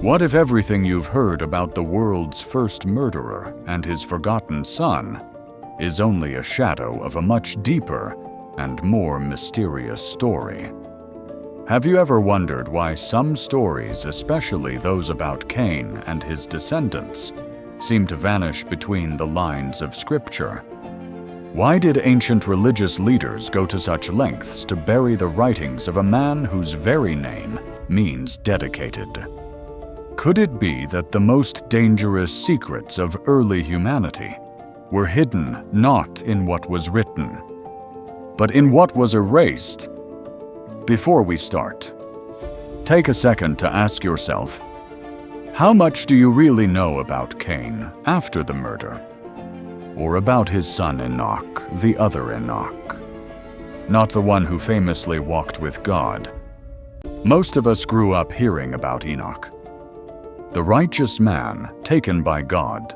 What if everything you've heard about the world's first murderer and his forgotten son is only a shadow of a much deeper and more mysterious story? Have you ever wondered why some stories, especially those about Cain and his descendants, seem to vanish between the lines of Scripture? Why did ancient religious leaders go to such lengths to bury the writings of a man whose very name means dedicated? Could it be that the most dangerous secrets of early humanity were hidden not in what was written, but in what was erased? Before we start, take a second to ask yourself, how much do you really know about Cain after the murder? Or about his son Enoch, the other Enoch? Not the one who famously walked with God. Most of us grew up hearing about Enoch, the righteous man taken by God.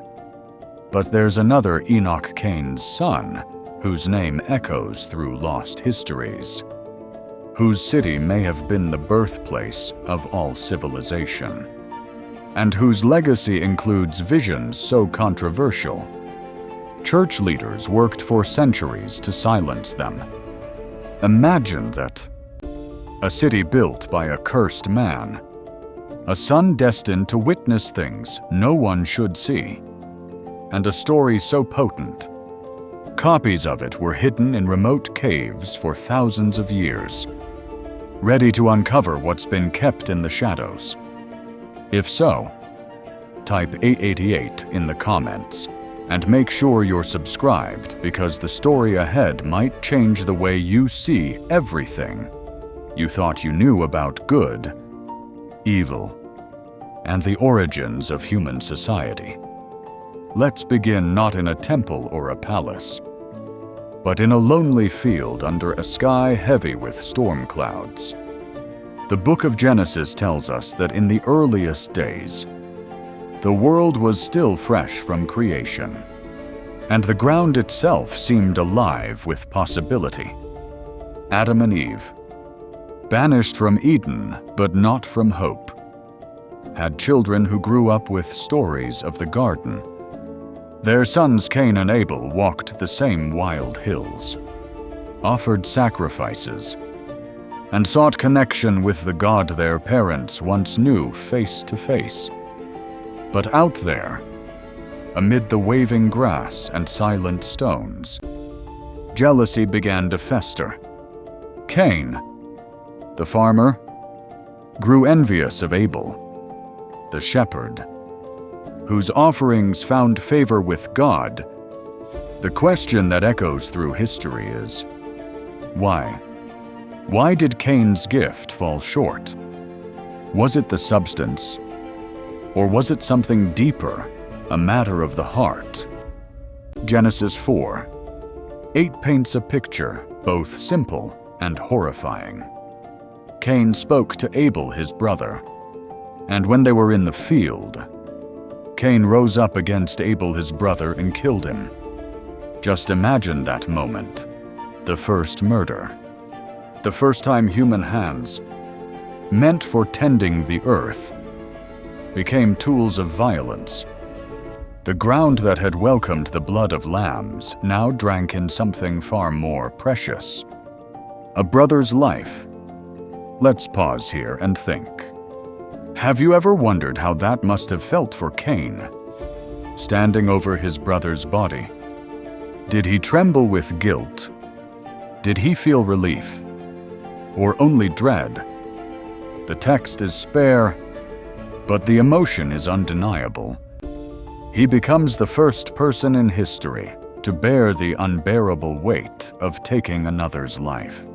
But there's another Enoch, Cain's son, whose name echoes through lost histories, whose city may have been the birthplace of all civilization, and whose legacy includes visions so controversial, church leaders worked for centuries to silence them. Imagine that. A city built by a cursed man, a son destined to witness things no one should see, and a story so potent, copies of it were hidden in remote caves for thousands of years, ready to uncover what's been kept in the shadows. If so, type 888 in the comments and make sure you're subscribed, because the story ahead might change the way you see everything you thought you knew about good, evil, and the origins of human society. Let's begin not in a temple or a palace, but in a lonely field under a sky heavy with storm clouds. The book of Genesis tells us that in the earliest days, the world was still fresh from creation, and the ground itself seemed alive with possibility. Adam and Eve, banished from Eden but not from hope, had children who grew up with stories of the garden. Their sons Cain and Abel walked the same wild hills, offered sacrifices, and sought connection with the God their parents once knew face to face. But out there, amid the waving grass and silent stones, jealousy began to fester. Cain, the farmer, grew envious of Abel, the shepherd, whose offerings found favor with God. The question that echoes through history is, why? Why did Cain's gift fall short? Was it the substance? Or was it something deeper, a matter of the heart? Genesis 4:8 paints a picture both simple and horrifying. Cain spoke to Abel his brother, and when they were in the field, Cain rose up against Abel his brother and killed him. Just imagine that moment, the first murder. The first time human hands, meant for tending the earth, became tools of violence. The ground that had welcomed the blood of lambs now drank in something far more precious: a brother's life. Let's pause here and think. Have you ever wondered how that must have felt for Cain, standing over his brother's body? Did he tremble with guilt? Did he feel relief? Or only dread? The text is spare, but the emotion is undeniable. He becomes the first person in history to bear the unbearable weight of taking another's life.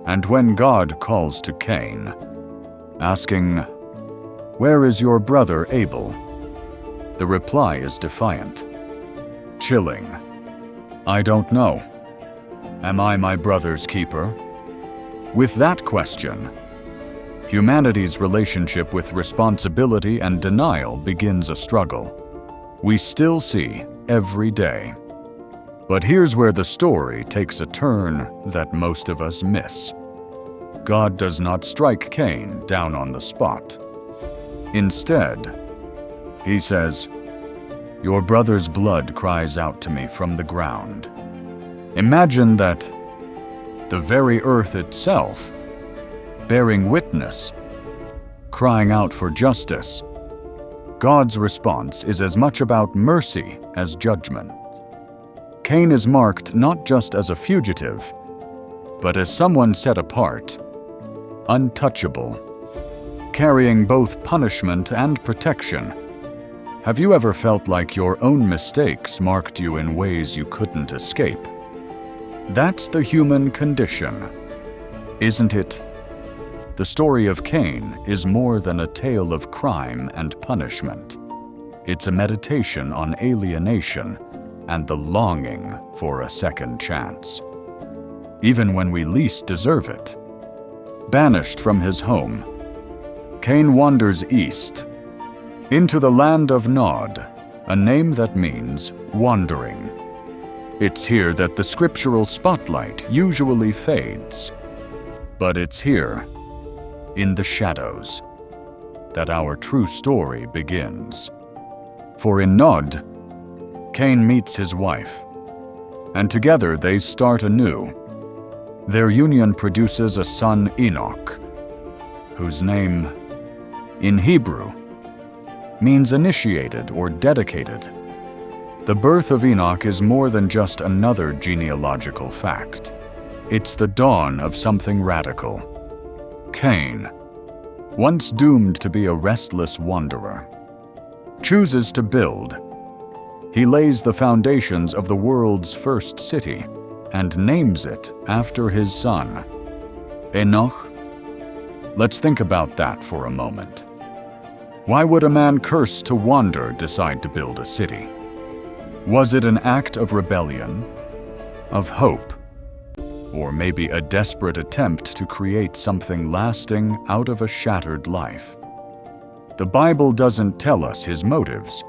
And when God calls to Cain, asking, "Where is your brother Abel?" the reply is defiant, chilling. "I don't know. Am I my brother's keeper?" With that question, humanity's relationship with responsibility and denial begins a struggle we still see every day. But here's where the story takes a turn that most of us miss. God does not strike Cain down on the spot. Instead, he says, "Your brother's blood cries out to me from the ground." Imagine that the very earth itself, bearing witness, crying out for justice. God's response is as much about mercy as judgment. Cain is marked not just as a fugitive, but as someone set apart, untouchable, carrying both punishment and protection. Have you ever felt like your own mistakes marked you in ways you couldn't escape? That's the human condition, isn't it? The story of Cain is more than a tale of crime and punishment. It's a meditation on alienation and the longing for a second chance. Even when we least deserve it. Banished from his home, Cain wanders east, into the land of Nod, a name that means wandering. It's here that the scriptural spotlight usually fades. But it's here, in the shadows, that our true story begins. For in Nod, Cain meets his wife, and together they start anew. Their union produces a son, Enoch, whose name, in Hebrew, means initiated or dedicated. The birth of Enoch is more than just another genealogical fact. It's the dawn of something radical. Cain, once doomed to be a restless wanderer, chooses to build. He lays the foundations of the world's first city and names it after his son, Enoch. Let's think about that for a moment. Why would a man cursed to wander decide to build a city? Was it an act of rebellion, of hope, or maybe a desperate attempt to create something lasting out of a shattered life? The Bible doesn't tell us his motives,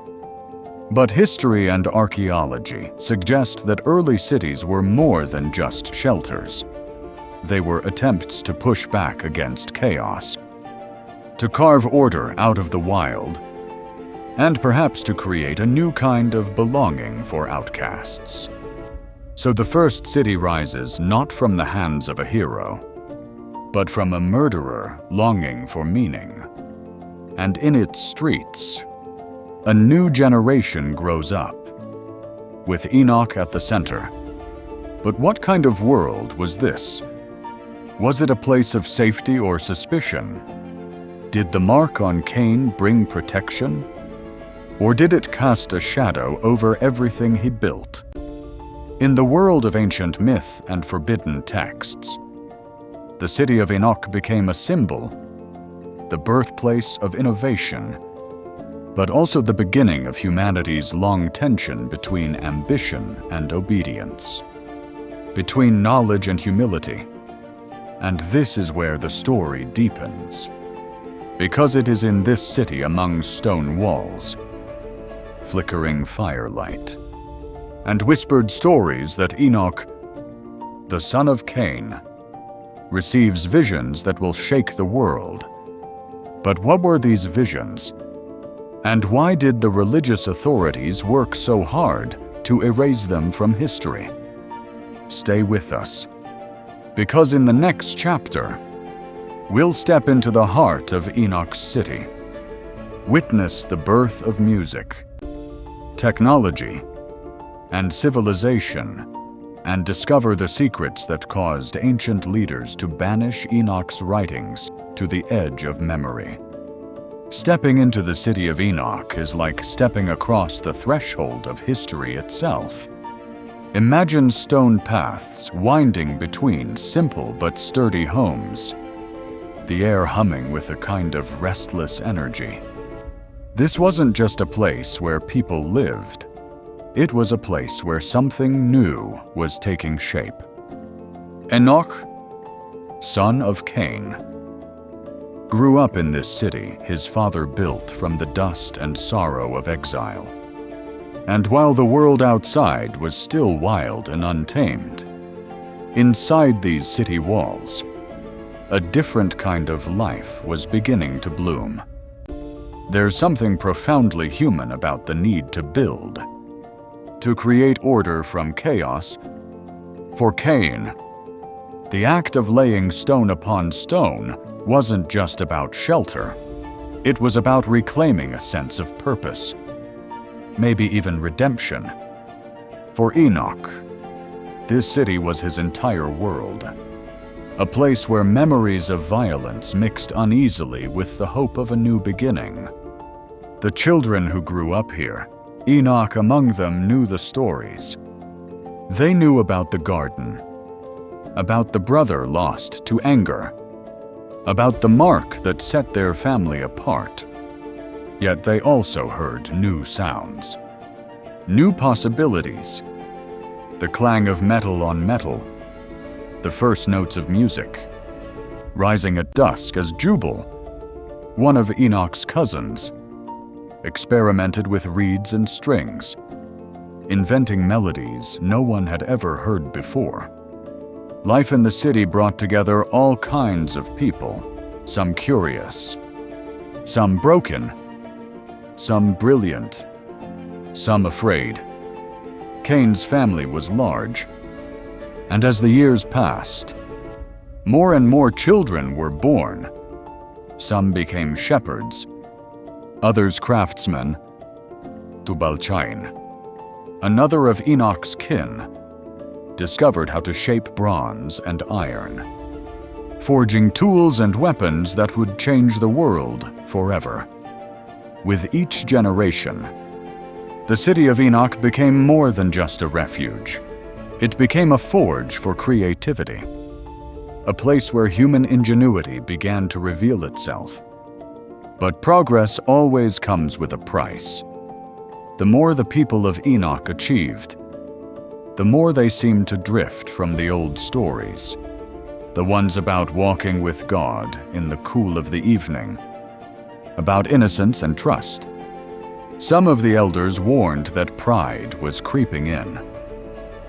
but history and archaeology suggest that early cities were more than just shelters. They were attempts to push back against chaos, to carve order out of the wild, and perhaps to create a new kind of belonging for outcasts. So the first city rises not from the hands of a hero, but from a murderer longing for meaning. And in its streets, a new generation grows up, with Enoch at the center. But what kind of world was this? Was it a place of safety or suspicion? Did the mark on Cain bring protection? Or did it cast a shadow over everything he built? In the world of ancient myth and forbidden texts, the city of Enoch became a symbol, the birthplace of innovation, but also the beginning of humanity's long tension between ambition and obedience, between knowledge and humility. And this is where the story deepens, because it is in this city among stone walls, flickering firelight, and whispered stories that Enoch, the son of Cain, receives visions that will shake the world. But what were these visions? And why did the religious authorities work so hard to erase them from history? Stay with us, because in the next chapter, we'll step into the heart of Enoch City, witness the birth of music, technology, and civilization, and discover the secrets that caused ancient leaders to banish Enoch's writings to the edge of memory. Stepping into the city of Enoch is like stepping across the threshold of history itself. Imagine stone paths winding between simple but sturdy homes, the air humming with a kind of restless energy. This wasn't just a place where people lived. It was a place where something new was taking shape. Enoch, son of Cain, grew up in this city his father built from the dust and sorrow of exile. And while the world outside was still wild and untamed, inside these city walls, a different kind of life was beginning to bloom. There's something profoundly human about the need to build, to create order from chaos. For Cain, the act of laying stone upon stone wasn't just about shelter. It was about reclaiming a sense of purpose, maybe even redemption. For Enoch, this city was his entire world, a place where memories of violence mixed uneasily with the hope of a new beginning. The children who grew up here, Enoch among them, knew the stories. They knew about the garden, about the brother lost to anger, about the mark that set their family apart. Yet they also heard new sounds, new possibilities, the clang of metal on metal, the first notes of music. Rising at dusk as Jubal, one of Enoch's cousins, experimented with reeds and strings, inventing melodies no one had ever heard before. Life in the city brought together all kinds of people, some curious, some broken, some brilliant, some afraid. Cain's family was large, and as the years passed, more and more children were born. Some became shepherds, others craftsmen. Tubal-Cain, another of Enoch's kin, discovered how to shape bronze and iron, forging tools and weapons that would change the world forever. With each generation, the city of Enoch became more than just a refuge. It became a forge for creativity, a place where human ingenuity began to reveal itself. But progress always comes with a price. The more the people of Enoch achieved, the more they seemed to drift from the old stories, the ones about walking with God in the cool of the evening, about innocence and trust. Some of the elders warned that pride was creeping in,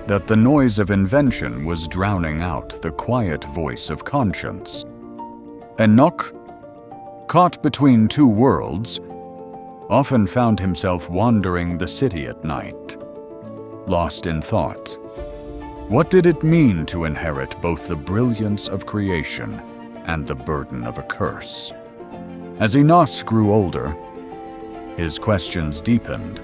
that the noise of invention was drowning out the quiet voice of conscience. Enoch, caught between two worlds, often found himself wandering the city at night, lost in thought. What did it mean to inherit both the brilliance of creation and the burden of a curse? As Enoch grew older, his questions deepened.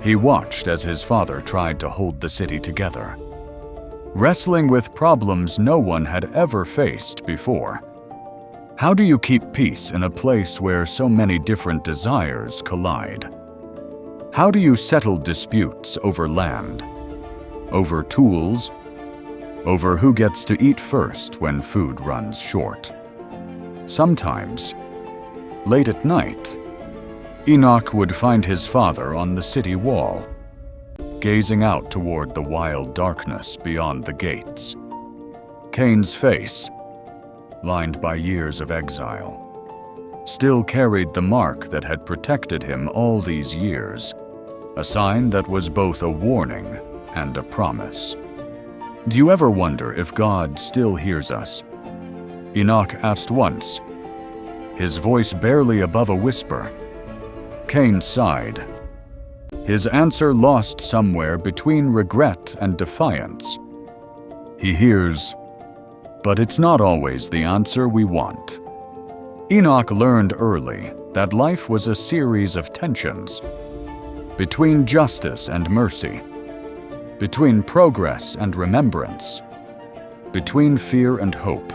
He watched as his father tried to hold the city together, wrestling with problems no one had ever faced before. How do you keep peace in a place where so many different desires collide? How do you settle disputes over land, over tools, over who gets to eat first when food runs short? Sometimes, late at night, Enoch would find his father on the city wall, gazing out toward the wild darkness beyond the gates. Cain's face, lined by years of exile, still carried the mark that had protected him all these years, a sign that was both a warning and a promise. Do you ever wonder if God still hears us? Enoch asked once, his voice barely above a whisper. Cain sighed, his answer lost somewhere between regret and defiance. He hears, but it's not always the answer we want. Enoch learned early that life was a series of tensions, between justice and mercy, between progress and remembrance, between fear and hope.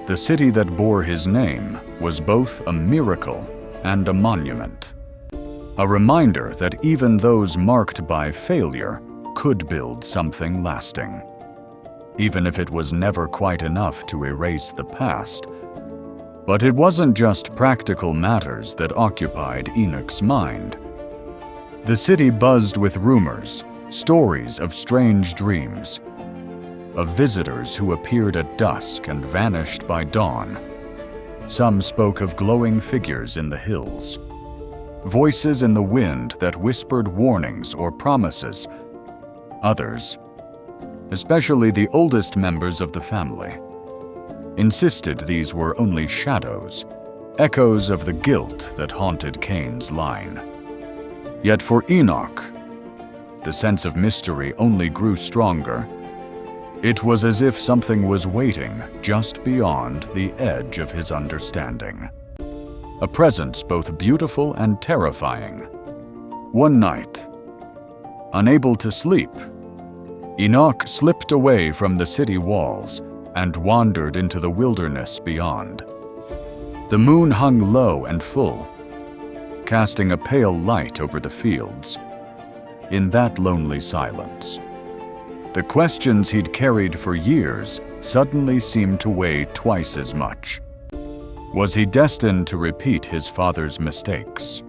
The city that bore his name was both a miracle and a monument, a reminder that even those marked by failure could build something lasting, even if it was never quite enough to erase the past. But it wasn't just practical matters that occupied Enoch's mind. The city buzzed with rumors, stories of strange dreams, of visitors who appeared at dusk and vanished by dawn. Some spoke of glowing figures in the hills, voices in the wind that whispered warnings or promises. Others, especially the oldest members of the family, insisted these were only shadows, echoes of the guilt that haunted Cain's line. Yet for Enoch, the sense of mystery only grew stronger. It was as if something was waiting just beyond the edge of his understanding. A presence both beautiful and terrifying. One night, unable to sleep, Enoch slipped away from the city walls and wandered into the wilderness beyond. The moon hung low and full, casting a pale light over the fields. In that lonely silence, the questions he'd carried for years suddenly seemed to weigh twice as much. Was he destined to repeat his father's mistakes?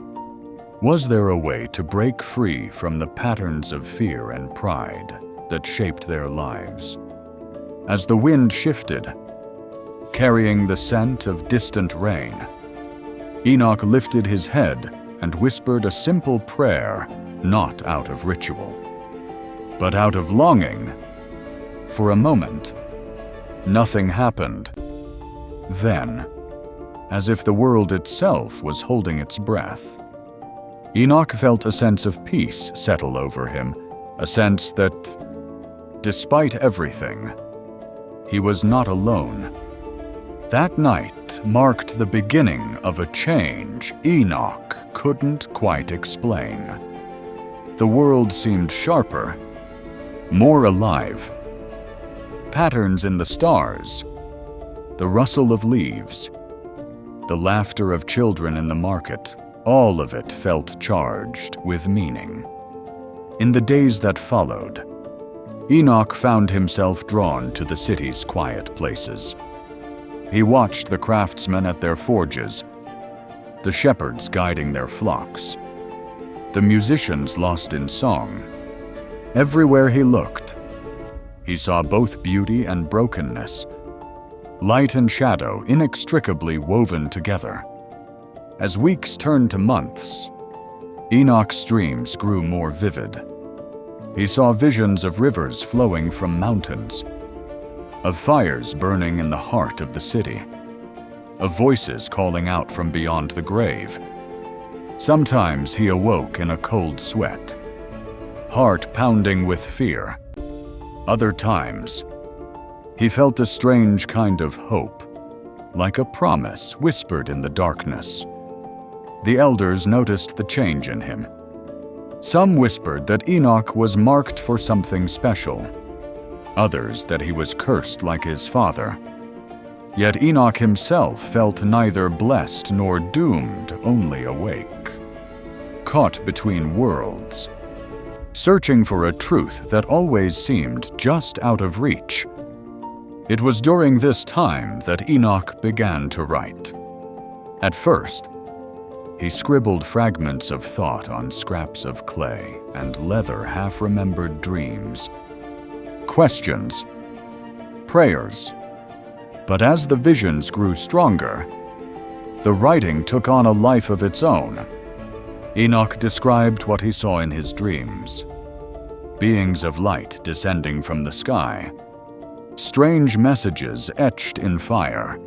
Was there a way to break free from the patterns of fear and pride that shaped their lives? As the wind shifted, carrying the scent of distant rain, Enoch lifted his head and whispered a simple prayer, not out of ritual, but out of longing. For a moment, nothing happened. Then, as if the world itself was holding its breath, Enoch felt a sense of peace settle over him, a sense that, despite everything, he was not alone. That night marked the beginning of a change Enoch couldn't quite explain. The world seemed sharper, more alive. Patterns in the stars, the rustle of leaves, the laughter of children in the market, all of it felt charged with meaning. In the days that followed, Enoch found himself drawn to the city's quiet places. He watched the craftsmen at their forges, the shepherds guiding their flocks, the musicians lost in song. Everywhere he looked, he saw both beauty and brokenness, light and shadow inextricably woven together. As weeks turned to months, Enoch's dreams grew more vivid. He saw visions of rivers flowing from mountains, of fires burning in the heart of the city, of voices calling out from beyond the grave. Sometimes he awoke in a cold sweat, heart pounding with fear. Other times, he felt a strange kind of hope, like a promise whispered in the darkness. The elders noticed the change in him. Some whispered that Enoch was marked for something special, others that he was cursed like his father. Yet Enoch himself felt neither blessed nor doomed, only awake. Caught between worlds, searching for a truth that always seemed just out of reach. It was during this time that Enoch began to write. At first, he scribbled fragments of thought on scraps of clay and leather half-remembered dreams, questions, prayers. But as the visions grew stronger, the writing took on a life of its own. Enoch described what he saw in his dreams: beings of light descending from the sky, strange messages etched in fire,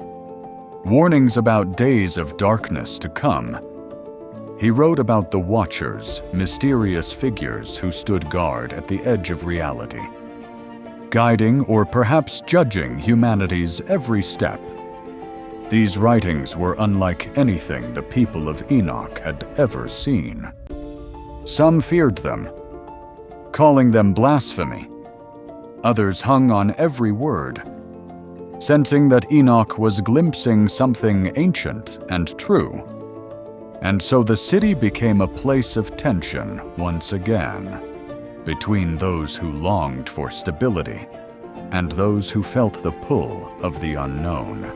warnings about days of darkness to come. He wrote about the Watchers, mysterious figures who stood guard at the edge of reality, guiding or perhaps judging humanity's every step. These writings were unlike anything the people of Enoch had ever seen. Some feared them, calling them blasphemy. Others hung on every word, sensing that Enoch was glimpsing something ancient and true. And so the city became a place of tension once again, between those who longed for stability and those who felt the pull of the unknown.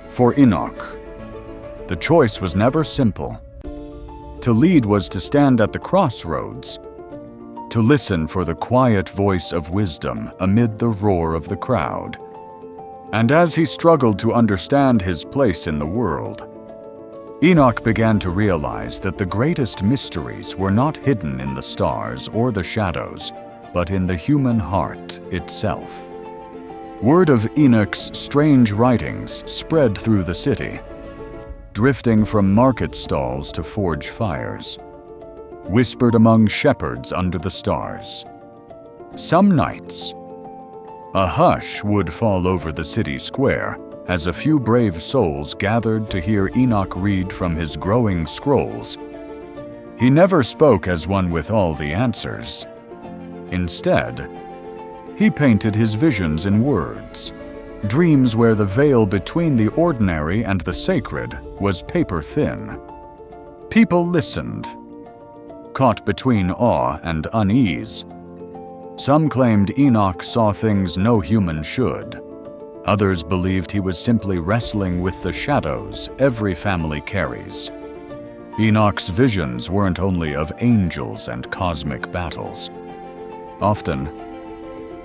For Enoch, the choice was never simple. To lead was to stand at the crossroads, to listen for the quiet voice of wisdom amid the roar of the crowd. And as he struggled to understand his place in the world, Enoch began to realize that the greatest mysteries were not hidden in the stars or the shadows, but in the human heart itself. Word of Enoch's strange writings spread through the city. drifting from market stalls to forge fires, whispered among shepherds under the stars. Some nights, a hush would fall over the city square as a few brave souls gathered to hear Enoch read from his growing scrolls. He never spoke as one with all the answers. Instead, he painted his visions in words, dreams where the veil between the ordinary and the sacred was paper thin. People listened, caught between awe and unease. Some claimed Enoch saw things no human should. Others believed he was simply wrestling with the shadows every family carries. Enoch's visions weren't only of angels and cosmic battles. Often,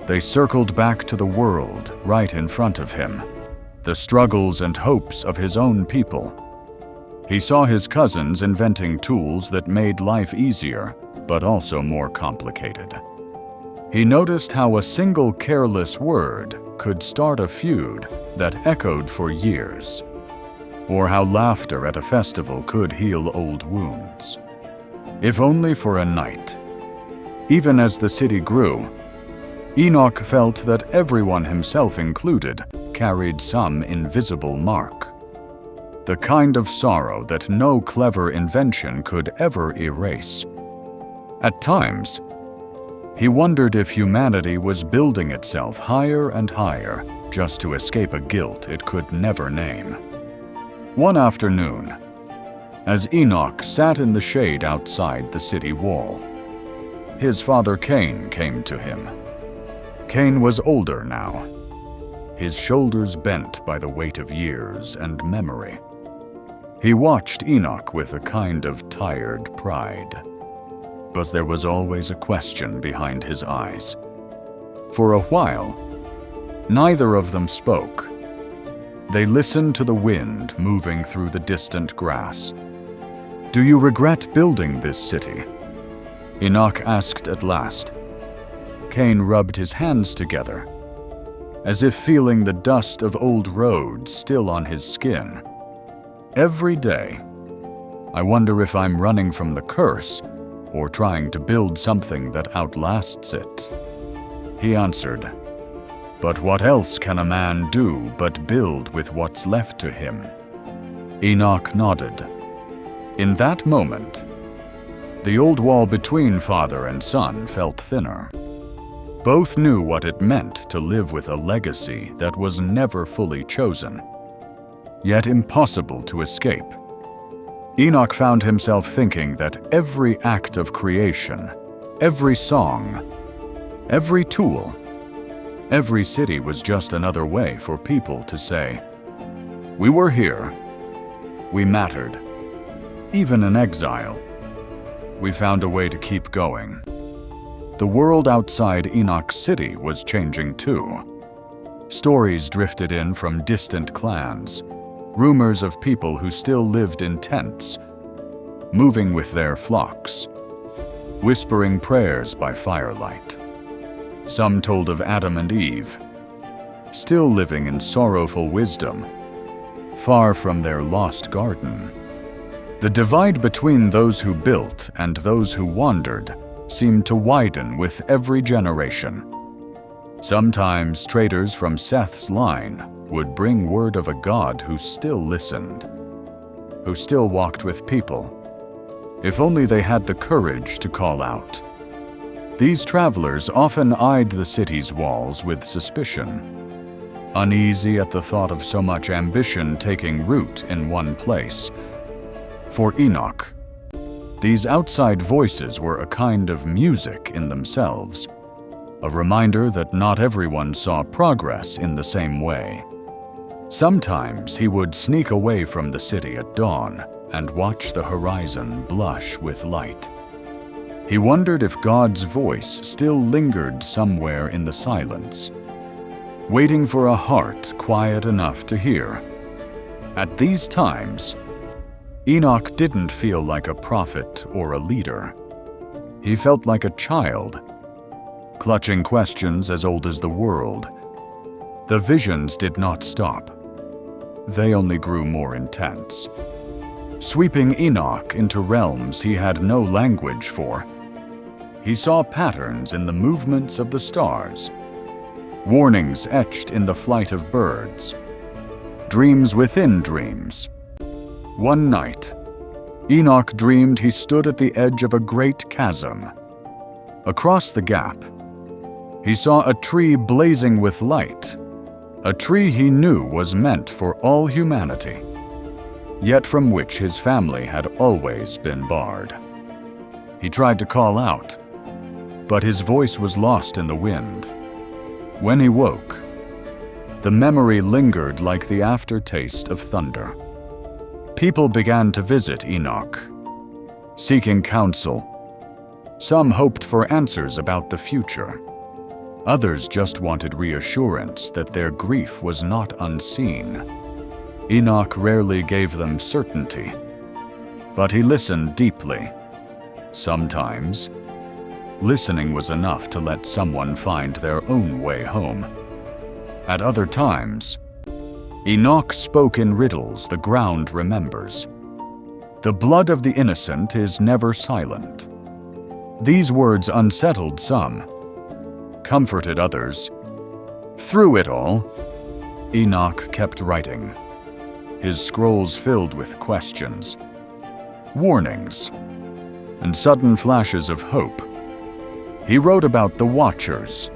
they circled back to the world right in front of him, the struggles and hopes of his own people. He saw his cousins inventing tools that made life easier, but also more complicated. He noticed how a single careless word could start a feud that echoed for years, or how laughter at a festival could heal old wounds, if only for a night. Even as the city grew, Enoch felt that everyone, himself included, carried some invisible mark, the kind of sorrow that no clever invention could ever erase. At times, he wondered if humanity was building itself higher and higher just to escape a guilt it could never name. One afternoon, as Enoch sat in the shade outside the city wall, his father Cain came to him. Cain was older now, his shoulders bent by the weight of years and memory. He watched Enoch with a kind of tired pride. But there was always a question behind his eyes. For a while, neither of them spoke. They listened to the wind moving through the distant grass. "Do you regret building this city?" Enoch asked at last. Cain rubbed his hands together, as if feeling the dust of old roads still on his skin. "Every day, I wonder if I'm running from the curse or trying to build something that outlasts it," he answered. "But what else can a man do but build with what's left to him?" Enoch nodded. In that moment, the old wall between father and son felt thinner. Both knew what it meant to live with a legacy that was never fully chosen, yet impossible to escape. Enoch found himself thinking that every act of creation, every song, every tool, every city was just another way for people to say, "We were here. We mattered. Even in exile, we found a way to keep going." The world outside Enoch City was changing too. Stories drifted in from distant clans, rumors of people who still lived in tents, moving with their flocks, whispering prayers by firelight. Some told of Adam and Eve, still living in sorrowful wisdom, far from their lost garden. The divide between those who built and those who wandered seemed to widen with every generation. Sometimes traders from Seth's line would bring word of a God who still listened, who still walked with people, if only they had the courage to call out. These travelers often eyed the city's walls with suspicion, uneasy at the thought of so much ambition taking root in one place. For Enoch, these outside voices were a kind of music in themselves, a reminder that not everyone saw progress in the same way. Sometimes he would sneak away from the city at dawn and watch the horizon blush with light. He wondered if God's voice still lingered somewhere in the silence, waiting for a heart quiet enough to hear. At these times, Enoch didn't feel like a prophet or a leader. He felt like a child, clutching questions as old as the world. The visions did not stop. They only grew more intense. sweeping Enoch into realms he had no language for. He saw patterns in the movements of the stars, warnings etched in the flight of birds, dreams within dreams. One night, Enoch dreamed he stood at the edge of a great chasm. Across the gap, he saw a tree blazing with light, a tree he knew was meant for all humanity, yet from which his family had always been barred. He tried to call out, but his voice was lost in the wind. When he woke, the memory lingered like the aftertaste of thunder. People began to visit Enoch, seeking counsel. Some hoped for answers about the future. Others just wanted reassurance that their grief was not unseen. Enoch rarely gave them certainty, but he listened deeply. Sometimes, listening was enough to let someone find their own way home. At other times, Enoch spoke in riddles the ground remembers. The blood of the innocent is never silent. These words unsettled some, comforted others. Through it all, Enoch kept writing, his scrolls filled with questions, warnings, and sudden flashes of hope. He wrote about the Watchers,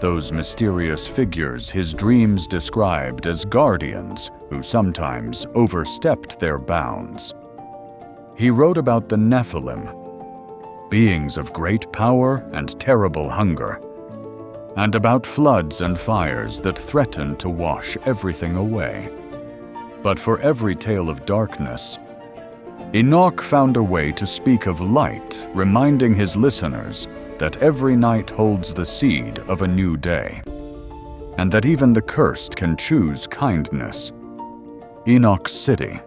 those mysterious figures his dreams described as guardians who sometimes overstepped their bounds. He wrote about the Nephilim, beings of great power and terrible hunger, and about floods and fires that threatened to wash everything away. But for every tale of darkness, Enoch found a way to speak of light, reminding his listeners that every night holds the seed of a new day, and that even the cursed can choose kindness. Enoch City,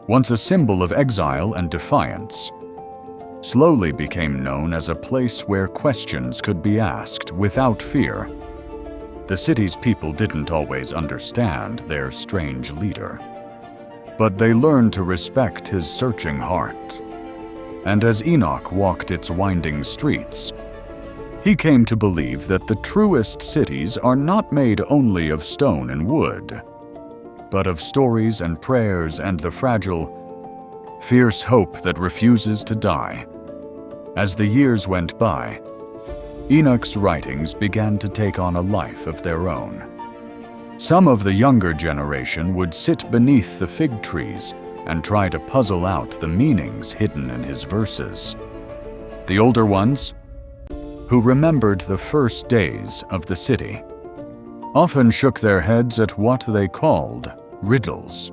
once a symbol of exile and defiance, slowly became known as a place where questions could be asked without fear. The city's people didn't always understand their strange leader, but they learned to respect his searching heart. And as Enoch walked its winding streets, he came to believe that the truest cities are not made only of stone and wood, but of stories and prayers and the fragile, fierce hope that refuses to die. As the years went by, Enoch's writings began to take on a life of their own. Some of the younger generation would sit beneath the fig trees and try to puzzle out the meanings hidden in his verses. The older ones, who remembered the first days of the city, often shook their heads at what they called riddles.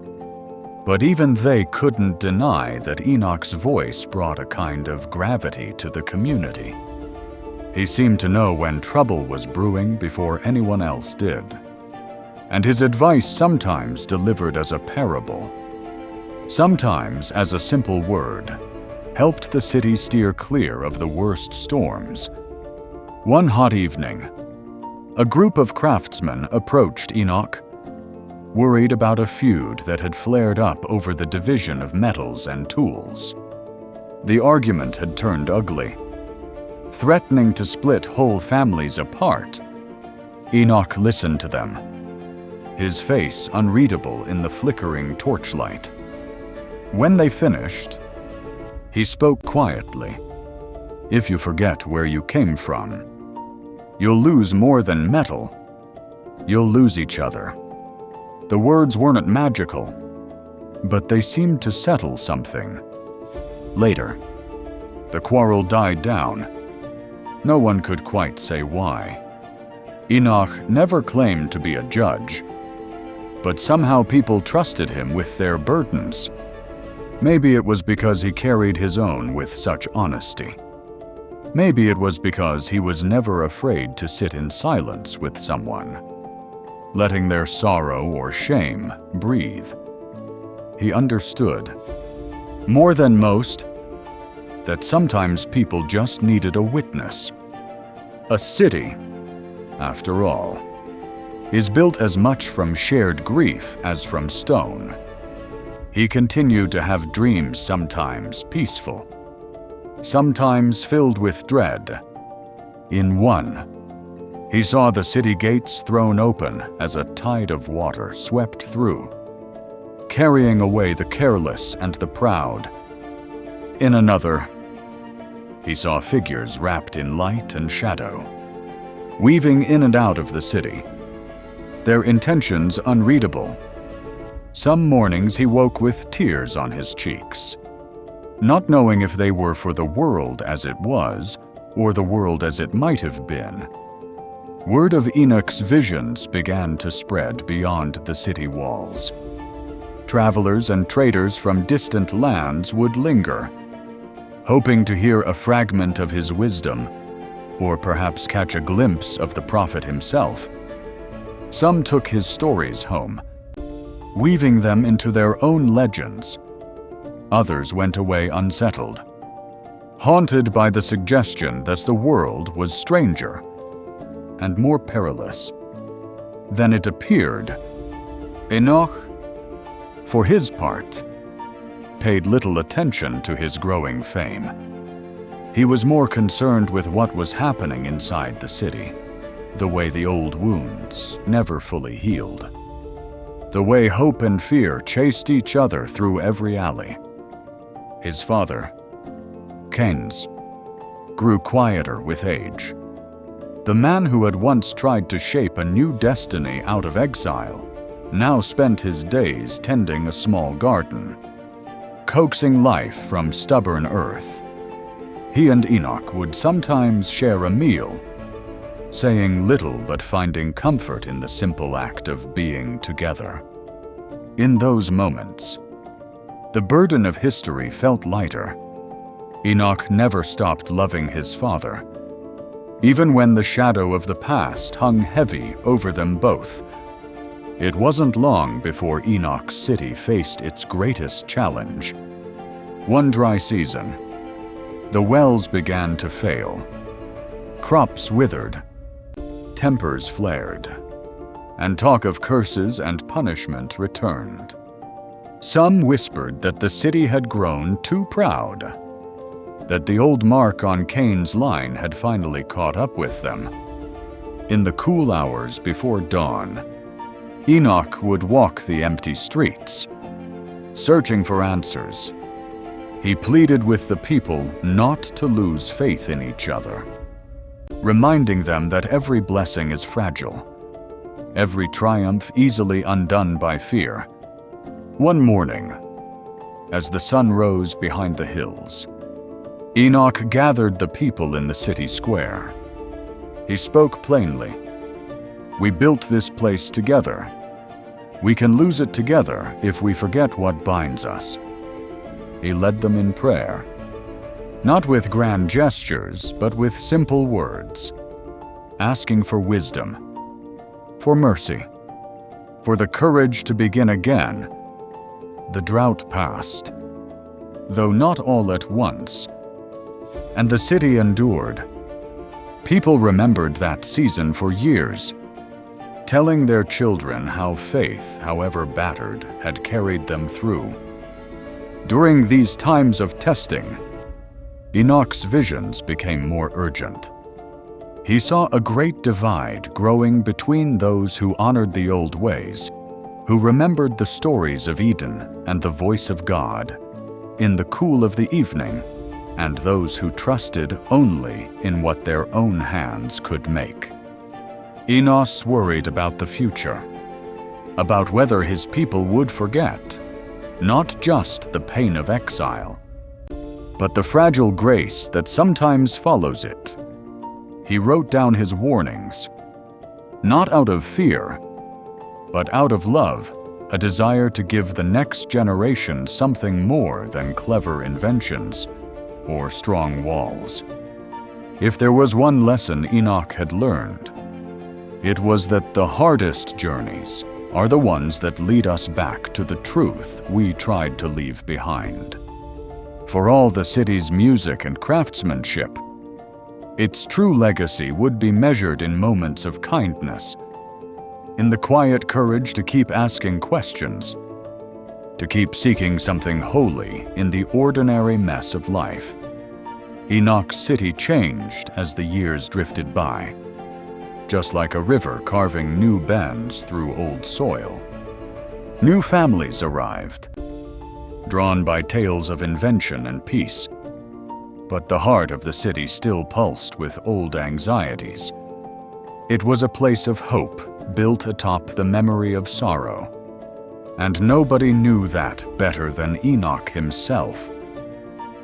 But even they couldn't deny that Enoch's voice brought a kind of gravity to the community. He seemed to know when trouble was brewing before anyone else did, and his advice sometimes delivered as a parable, sometimes as a simple word, helped the city steer clear of the worst storms. One hot evening, a group of craftsmen approached Enoch, worried about a feud that had flared up over the division of metals and tools. The argument had turned ugly, threatening to split whole families apart. Enoch listened to them, his face unreadable in the flickering torchlight. When they finished, he spoke quietly. "If you forget where you came from, you'll lose more than metal. You'll lose each other." The words weren't magical, but they seemed to settle something. Later, the quarrel died down. No one could quite say why. Enoch never claimed to be a judge, but somehow people trusted him with their burdens. Maybe it was because he carried his own with such honesty. Maybe it was because he was never afraid to sit in silence with someone, letting their sorrow or shame breathe. He understood, more than most, that sometimes people just needed a witness. A city, after all, is built as much from shared grief as from stone. He continued to have dreams, sometimes peaceful, sometimes filled with dread. In one, he saw the city gates thrown open as a tide of water swept through, carrying away the careless and the proud. In another, he saw figures wrapped in light and shadow, weaving in and out of the city, their intentions unreadable. Some mornings he woke with tears on his cheeks, not knowing if they were for the world as it was or the world as it might have been. Word of Enoch's visions began to spread beyond the city walls. Travelers and traders from distant lands would linger, hoping to hear a fragment of his wisdom, or perhaps catch a glimpse of the prophet himself. Some took his stories home, weaving them into their own legends. Others went away unsettled, haunted by the suggestion that the world was stranger and more perilous than it appeared. Enoch, for his part, paid little attention to his growing fame. He was more concerned with what was happening inside the city, the way the old wounds never fully healed, the way hope and fear chased each other through every alley. His father, Cain's, grew quieter with age. The man who had once tried to shape a new destiny out of exile now spent his days tending a small garden, coaxing life from stubborn earth. He and Enoch would sometimes share a meal, saying little but finding comfort in the simple act of being together. In those moments, the burden of history felt lighter. Enoch never stopped loving his father, even when the shadow of the past hung heavy over them both. It wasn't long before Enoch City faced its greatest challenge. One dry season, the wells began to fail. Crops withered, tempers flared, and talk of curses and punishment returned. Some whispered that the city had grown too proud, that the old mark on Cain's line had finally caught up with them. In the cool hours before dawn, Enoch would walk the empty streets, searching for answers. He pleaded with the people not to lose faith in each other, reminding them that every blessing is fragile, every triumph easily undone by fear. One morning, as the sun rose behind the hills, Enoch gathered the people in the city square. He spoke plainly. "We built this place together. We can lose it together if we forget what binds us." He led them in prayer, not with grand gestures, but with simple words, asking for wisdom, for mercy, for the courage to begin again. The drought passed, though not all at once, and the city endured. People remembered that season for years, telling their children how faith, however battered, had carried them through. During these times of testing, Enoch's visions became more urgent. He saw a great divide growing between those who honored the old ways, who remembered the stories of Eden and the voice of God in the cool of the evening, and those who trusted only in what their own hands could make. Enoch worried about the future, about whether his people would forget, not just the pain of exile, but the fragile grace that sometimes follows it. He wrote down his warnings, not out of fear, but out of love, a desire to give the next generation something more than clever inventions or strong walls. If there was one lesson Enoch had learned, it was that the hardest journeys are the ones that lead us back to the truth we tried to leave behind. For all the city's music and craftsmanship, its true legacy would be measured in moments of kindness, in the quiet courage to keep asking questions, to keep seeking something holy in the ordinary mess of life. Enoch City changed as the years drifted by, just like a river carving new bends through old soil. New families arrived, drawn by tales of invention and peace. But the heart of the city still pulsed with old anxieties. It was a place of hope built atop the memory of sorrow. And nobody knew that better than Enoch himself.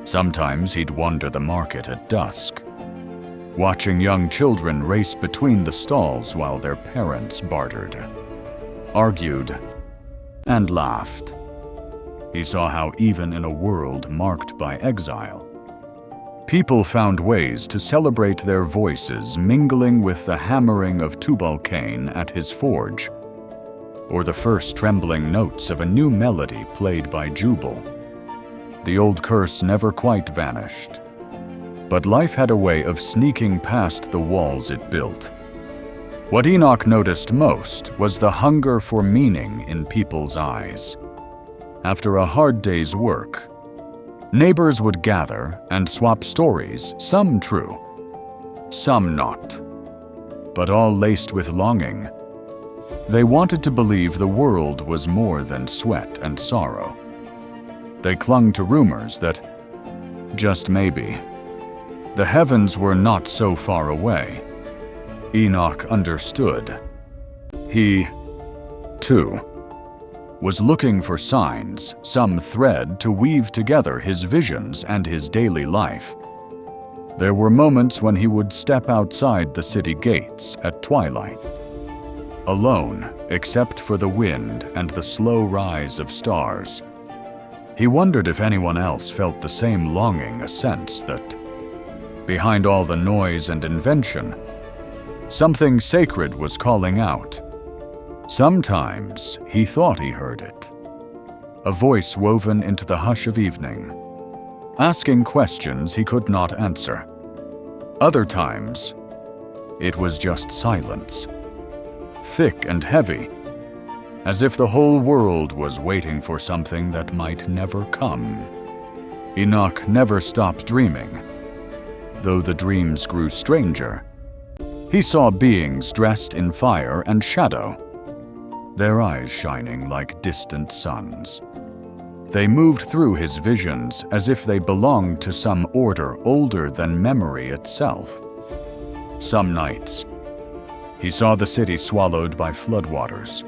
Sometimes he'd wander the market at dusk, watching young children race between the stalls while their parents bartered, argued, and laughed. He saw how even in a world marked by exile, people found ways to celebrate their voices mingling with the hammering of Cain at his forge, or the first trembling notes of a new melody played by Jubal. The old curse never quite vanished, but life had a way of sneaking past the walls it built. What Enoch noticed most was the hunger for meaning in people's eyes. After a hard day's work, neighbors would gather and swap stories, some true, some not, but all laced with longing. They wanted to believe the world was more than sweat and sorrow. They clung to rumors that, just maybe, the heavens were not so far away. Enoch understood. He, too, was looking for signs, some thread to weave together his visions and his daily life. There were moments when he would step outside the city gates at twilight, alone except for the wind and the slow rise of stars. He wondered if anyone else felt the same longing, a sense that, behind all the noise and invention, something sacred was calling out. Sometimes he thought he heard it, a voice woven into the hush of evening, asking questions he could not answer. Other times, it was just silence, thick and heavy, as if the whole world was waiting for something that might never come. Enoch never stopped dreaming, though the dreams grew stranger. He saw beings dressed in fire and shadow, their eyes shining like distant suns. They moved through his visions as if they belonged to some order older than memory itself. Some nights, he saw the city swallowed by floodwaters,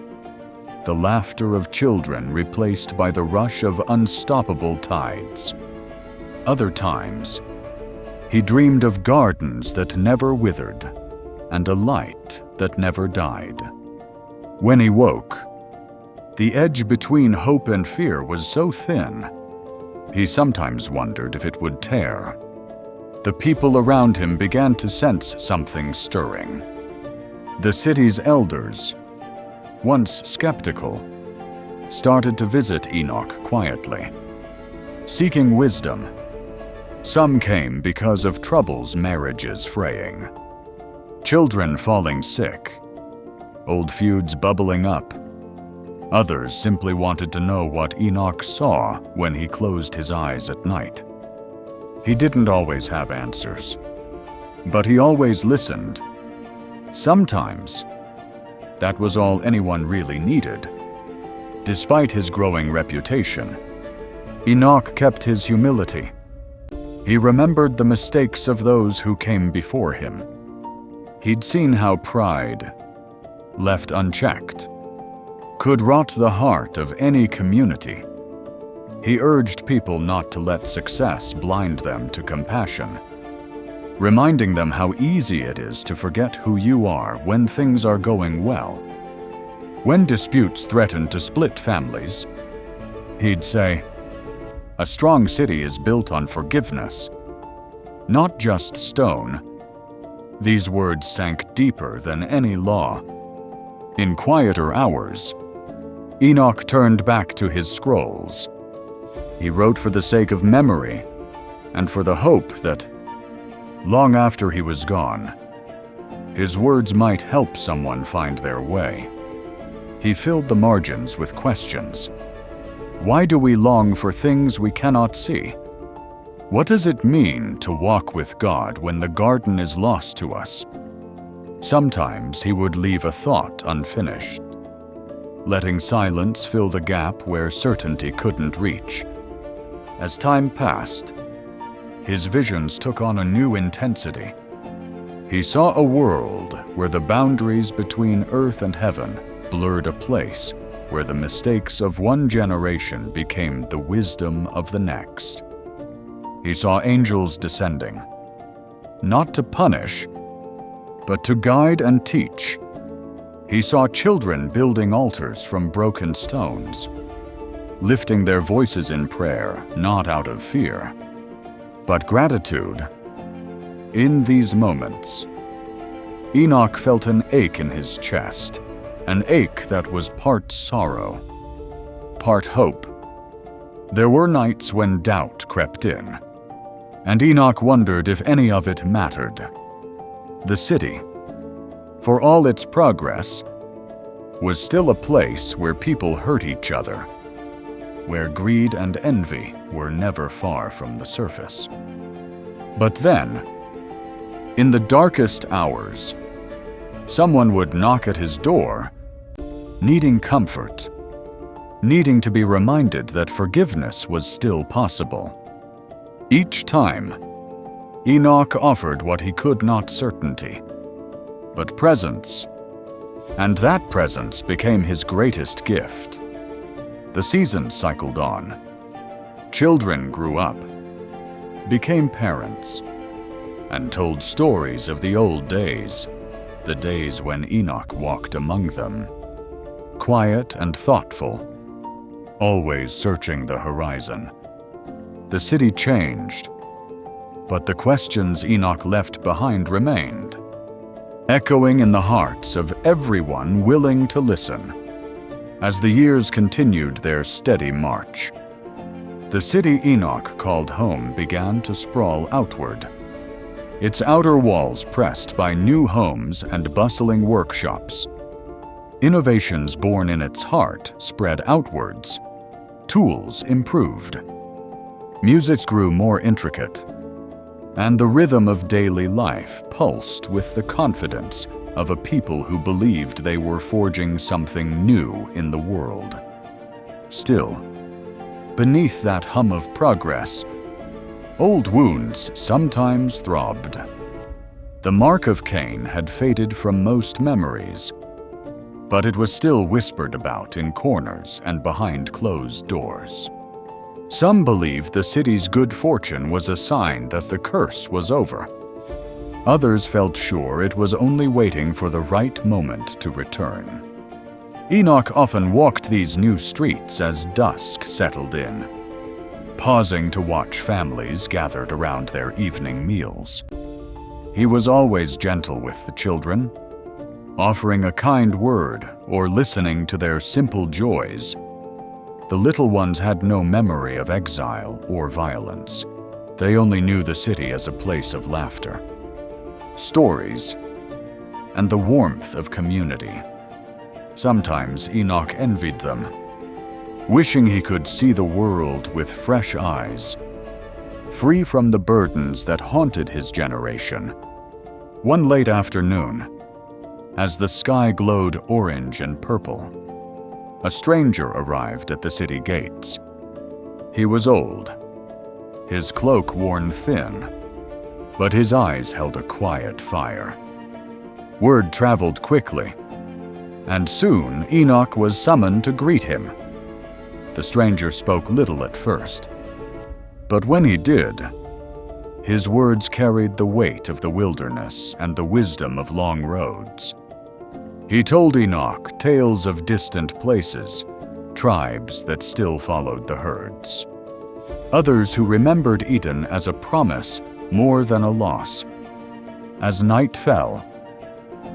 the laughter of children replaced by the rush of unstoppable tides. Other times, he dreamed of gardens that never withered, and a light that never died. When he woke, the edge between hope and fear was so thin, he sometimes wondered if it would tear. The people around him began to sense something stirring. The city's elders, once skeptical, started to visit Enoch quietly, seeking wisdom. Some came because of troubles, marriages fraying, children falling sick, old feuds bubbling up. Others simply wanted to know what Enoch saw when he closed his eyes at night. He didn't always have answers, but he always listened. Sometimes, that was all anyone really needed. Despite his growing reputation, Enoch kept his humility. He remembered the mistakes of those who came before him. He'd seen how pride, left unchecked, could rot the heart of any community. He urged people not to let success blind them to compassion, reminding them how easy it is to forget who you are when things are going well. When disputes threatened to split families, he'd say, "A strong city is built on forgiveness, not just stone." These words sank deeper than any law. In quieter hours, Enoch turned back to his scrolls. He wrote for the sake of memory and for the hope that, long after he was gone, his words might help someone find their way. He filled the margins with questions. Why do we long for things we cannot see? What does it mean to walk with God when the garden is lost to us? Sometimes he would leave a thought unfinished, letting silence fill the gap where certainty couldn't reach. As time passed, his visions took on a new intensity. He saw a world where the boundaries between earth and heaven blurred, a place where the mistakes of one generation became the wisdom of the next. He saw angels descending, not to punish, but to guide and teach. He saw children building altars from broken stones, lifting their voices in prayer, not out of fear, but gratitude. In these moments, Enoch felt an ache in his chest, an ache that was part sorrow, part hope. There were nights when doubt crept in, and Enoch wondered if any of it mattered. The city, for all its progress, was still a place where people hurt each other, where greed and envy were never far from the surface. But then, in the darkest hours, someone would knock at his door, needing comfort, needing to be reminded that forgiveness was still possible. Each time, Enoch offered what he could not certainty, but presence, and that presence became his greatest gift. The seasons cycled on. Children grew up, became parents, and told stories of the old days, the days when Enoch walked among them, quiet and thoughtful, always searching the horizon. The city changed, but the questions Enoch left behind remained, echoing in the hearts of everyone willing to listen. As the years continued their steady march, the city Enoch called home began to sprawl outward, its outer walls pressed by new homes and bustling workshops. Innovations born in its heart spread outwards. Tools improved. Music grew more intricate, and the rhythm of daily life pulsed with the confidence of a people who believed they were forging something new in the world. Still, beneath that hum of progress, old wounds sometimes throbbed. The mark of Cain had faded from most memories, but it was still whispered about in corners and behind closed doors. Some believed the city's good fortune was a sign that the curse was over. Others felt sure it was only waiting for the right moment to return. Enoch often walked these new streets as dusk settled in, pausing to watch families gathered around their evening meals. He was always gentle with the children, offering a kind word or listening to their simple joys. The little ones had no memory of exile or violence. They only knew the city as a place of laughter, stories, and the warmth of community. Sometimes Enoch envied them, wishing he could see the world with fresh eyes, free from the burdens that haunted his generation. One late afternoon, as the sky glowed orange and purple, a stranger arrived at the city gates. He was old, his cloak worn thin, but his eyes held a quiet fire. Word traveled quickly, and soon Enoch was summoned to greet him. The stranger spoke little at first, but when he did, his words carried the weight of the wilderness and the wisdom of long roads. He told Enoch tales of distant places, tribes that still followed the herds. Others who remembered Eden as a promise more than a loss. As night fell,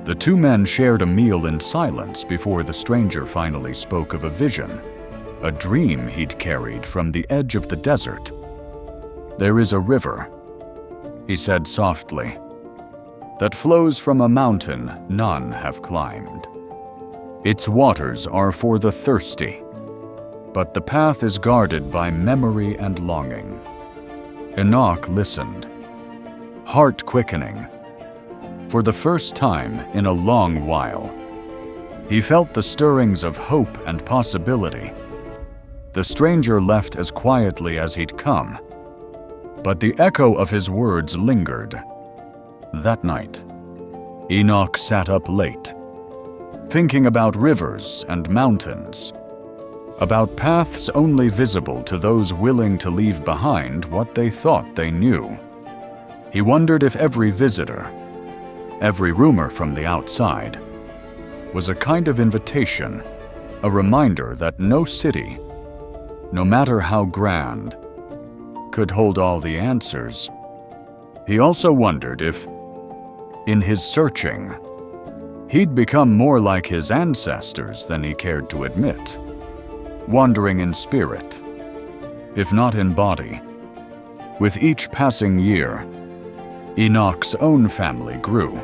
the two men shared a meal in silence before the stranger finally spoke of a vision, a dream he'd carried from the edge of the desert. "There is a river," he said softly, "that flows from a mountain none have climbed. Its waters are for the thirsty, but the path is guarded by memory and longing. Enoch listened, heart quickening. For the first time in a long while, he felt the stirrings of hope and possibility. The stranger left as quietly as he'd come, but the echo of his words lingered. That night, Enoch sat up late, thinking about rivers and mountains, about paths only visible to those willing to leave behind what they thought they knew. He wondered if every visitor, every rumor from the outside, was a kind of invitation, a reminder that no city, no matter how grand, could hold all the answers. He also wondered if, in his searching, he'd become more like his ancestors than he cared to admit, wandering in spirit, if not in body. With each passing year, Enoch's own family grew.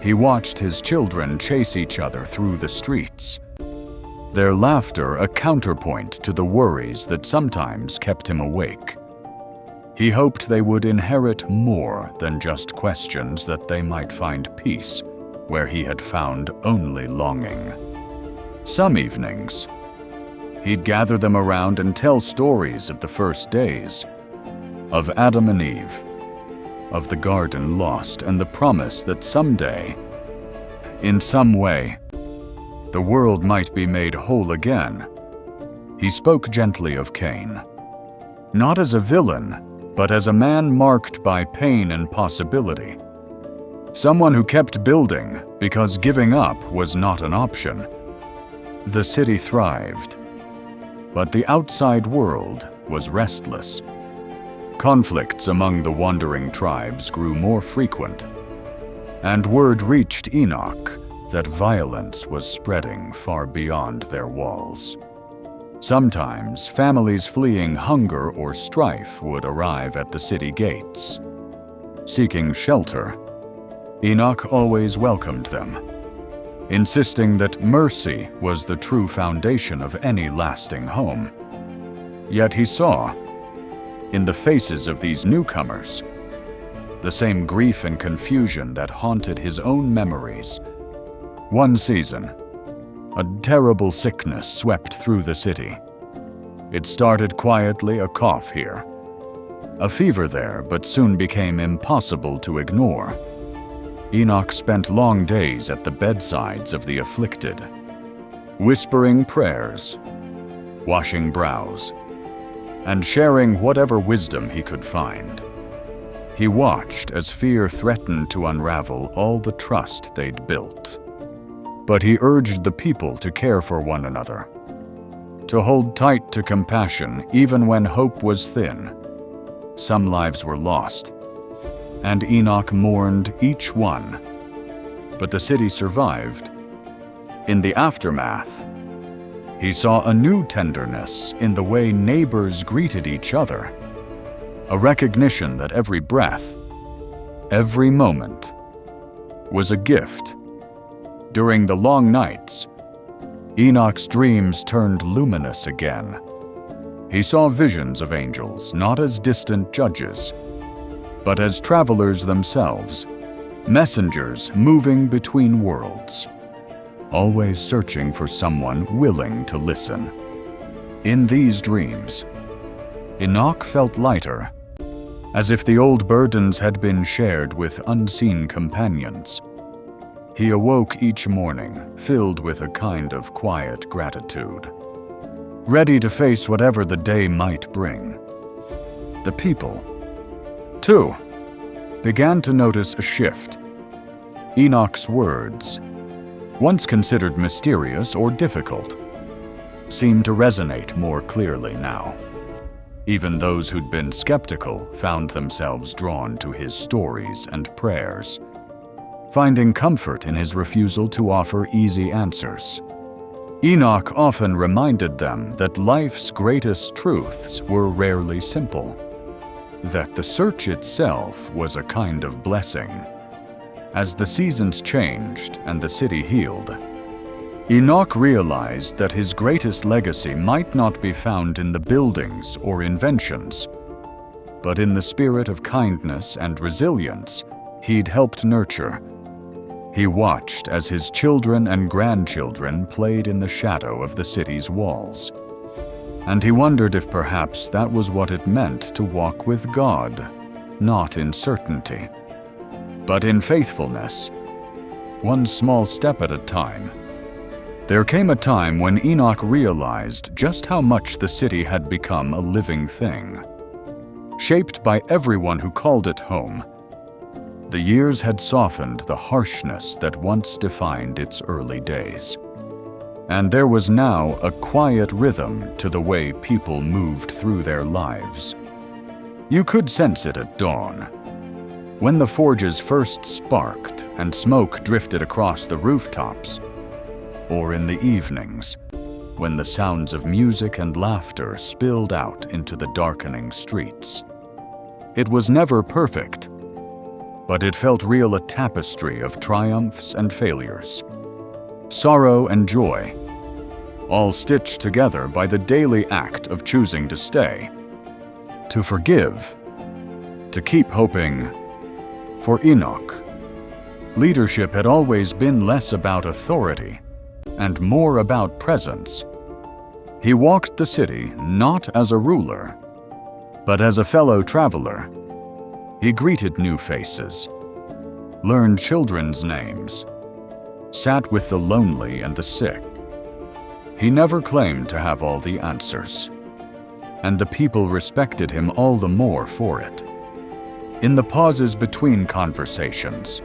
He watched his children chase each other through the streets, their laughter a counterpoint to the worries that sometimes kept him awake. He hoped they would inherit more than just questions, that they might find peace where he had found only longing. Some evenings, he'd gather them around and tell stories of the first days, of Adam and Eve, of the garden lost, and the promise that someday, in some way, the world might be made whole again. He spoke gently of Cain, not as a villain, but as a man marked by pain and possibility. Someone who kept building because giving up was not an option. The city thrived, but the outside world was restless. Conflicts among the wandering tribes grew more frequent, and word reached Enoch that violence was spreading far beyond their walls. Sometimes families fleeing hunger or strife would arrive at the city gates. Seeking shelter, Enoch always welcomed them, insisting that mercy was the true foundation of any lasting home. Yet he saw, in the faces of these newcomers, the same grief and confusion that haunted his own memories. One season, a terrible sickness swept through the city. It started quietly, a cough here, a fever there, but soon became impossible to ignore. Enoch spent long days at the bedsides of the afflicted, whispering prayers, washing brows, and sharing whatever wisdom he could find. He watched as fear threatened to unravel all the trust they'd built. But he urged the people to care for one another, to hold tight to compassion even when hope was thin. Some lives were lost, and Enoch mourned each one. But the city survived. In the aftermath, he saw a new tenderness in the way neighbors greeted each other, a recognition that every breath, every moment, was a gift. During the long nights, Enoch's dreams turned luminous again. He saw visions of angels not as distant judges, but as travelers themselves, messengers moving between worlds, always searching for someone willing to listen. In these dreams, Enoch felt lighter, as if the old burdens had been shared with unseen companions. He awoke each morning filled with a kind of quiet gratitude, ready to face whatever the day might bring. The people, too, began to notice a shift. Enoch's words, once considered mysterious or difficult, seemed to resonate more clearly now. Even those who'd been skeptical found themselves drawn to his stories and prayers, finding comfort in his refusal to offer easy answers. Enoch often reminded them that life's greatest truths were rarely simple, that the search itself was a kind of blessing. As the seasons changed and the city healed, Enoch realized that his greatest legacy might not be found in the buildings or inventions, but in the spirit of kindness and resilience he'd helped nurture. He watched as his children and grandchildren played in the shadow of the city's walls, and he wondered if perhaps that was what it meant to walk with God, not in certainty, but in faithfulness, one small step at a time. There came a time when Enoch realized just how much the city had become a living thing, shaped by everyone who called it home. The years had softened the harshness that once defined its early days, and there was now a quiet rhythm to the way people moved through their lives. You could sense it at dawn, when the forges first sparked and smoke drifted across the rooftops, or in the evenings, when the sounds of music and laughter spilled out into the darkening streets. It was never perfect, but it felt real, a tapestry of triumphs and failures, sorrow and joy, all stitched together by the daily act of choosing to stay, to forgive, to keep hoping. For Enoch, leadership had always been less about authority and more about presence. He walked the city not as a ruler, but as a fellow traveler. He greeted new faces, learned children's names, sat with the lonely and the sick. He never claimed to have all the answers, and the people respected him all the more for it. In the pauses between conversations,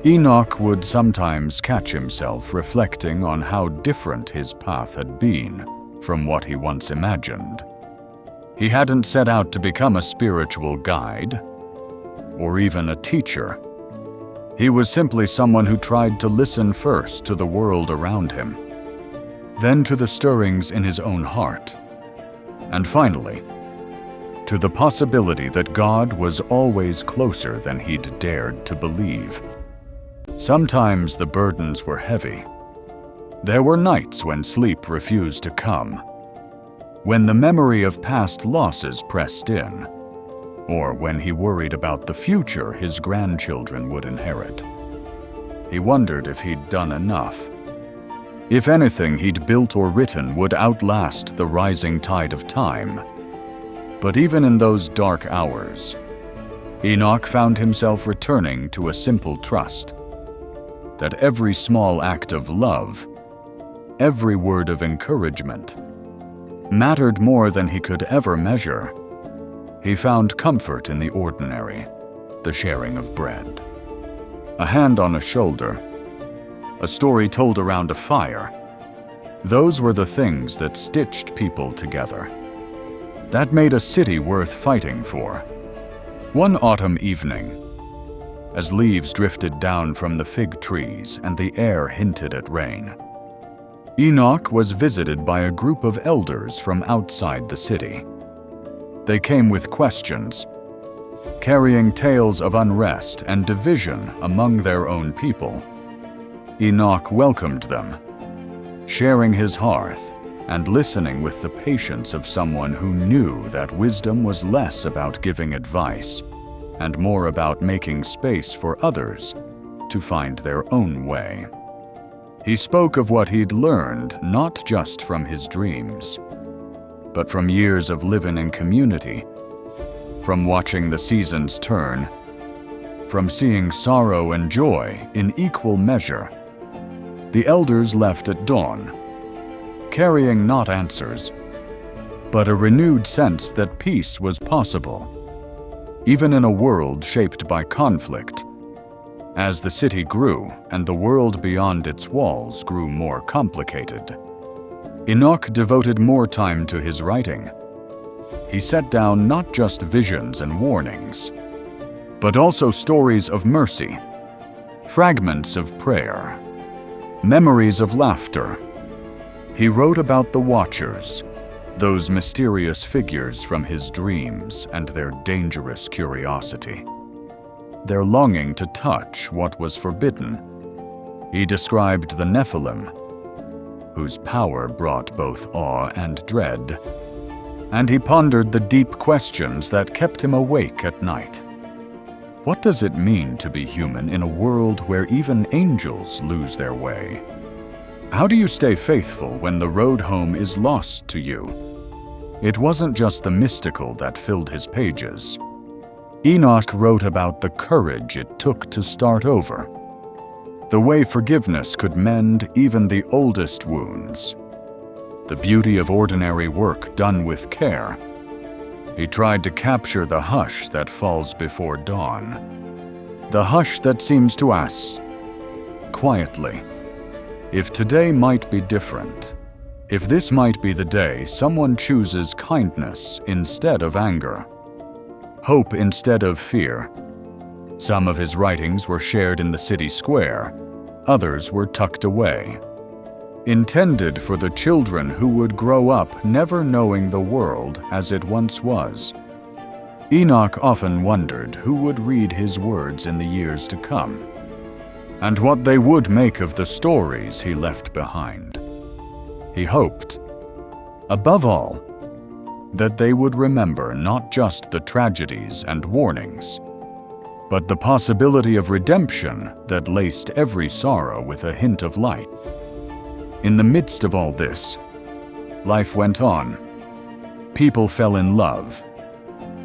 Enoch would sometimes catch himself reflecting on how different his path had been from what he once imagined. He hadn't set out to become a spiritual guide or even a teacher. He was simply someone who tried to listen first to the world around him, then to the stirrings in his own heart, and finally, to the possibility that God was always closer than he'd dared to believe. Sometimes the burdens were heavy. There were nights when sleep refused to come, when the memory of past losses pressed in, or when he worried about the future his grandchildren would inherit. He wondered if he'd done enough, if anything he'd built or written would outlast the rising tide of time. But even in those dark hours, Enoch found himself returning to a simple trust that every small act of love, every word of encouragement, mattered more than he could ever measure. He found comfort in the ordinary, the sharing of bread, a hand on a shoulder, a story told around a fire. Those were the things that stitched people together, that made a city worth fighting for. One autumn evening, as leaves drifted down from the fig trees and the air hinted at rain, Enoch was visited by a group of elders from outside the city. They came with questions, carrying tales of unrest and division among their own people. Enoch welcomed them, sharing his hearth and listening with the patience of someone who knew that wisdom was less about giving advice and more about making space for others to find their own way. He spoke of what he'd learned not just from his dreams, but from years of living in community, from watching the seasons turn, from seeing sorrow and joy in equal measure. The elders left at dawn, carrying not answers, but a renewed sense that peace was possible, even in a world shaped by conflict. As the city grew and the world beyond its walls grew more complicated, Enoch devoted more time to his writing. He set down not just visions and warnings, but also stories of mercy, fragments of prayer, memories of laughter. He wrote about the Watchers, those mysterious figures from his dreams and their dangerous curiosity, their longing to touch what was forbidden. He described the Nephilim, whose power brought both awe and dread. And he pondered the deep questions that kept him awake at night. What does it mean to be human in a world where even angels lose their way? How do you stay faithful when the road home is lost to you? It wasn't just the mystical that filled his pages. Enoch wrote about the courage it took to start over, the way forgiveness could mend even the oldest wounds, the beauty of ordinary work done with care. He tried to capture the hush that falls before dawn, the hush that seems to ask, quietly, if today might be different, if this might be the day someone chooses kindness instead of anger, hope instead of fear. Some of his writings were shared in the city square, others were tucked away, intended for the children who would grow up never knowing the world as it once was. Enoch often wondered who would read his words in the years to come, and what they would make of the stories he left behind. He hoped, above all, that they would remember not just the tragedies and warnings, but the possibility of redemption that laced every sorrow with a hint of light. In the midst of all this, life went on. People fell in love.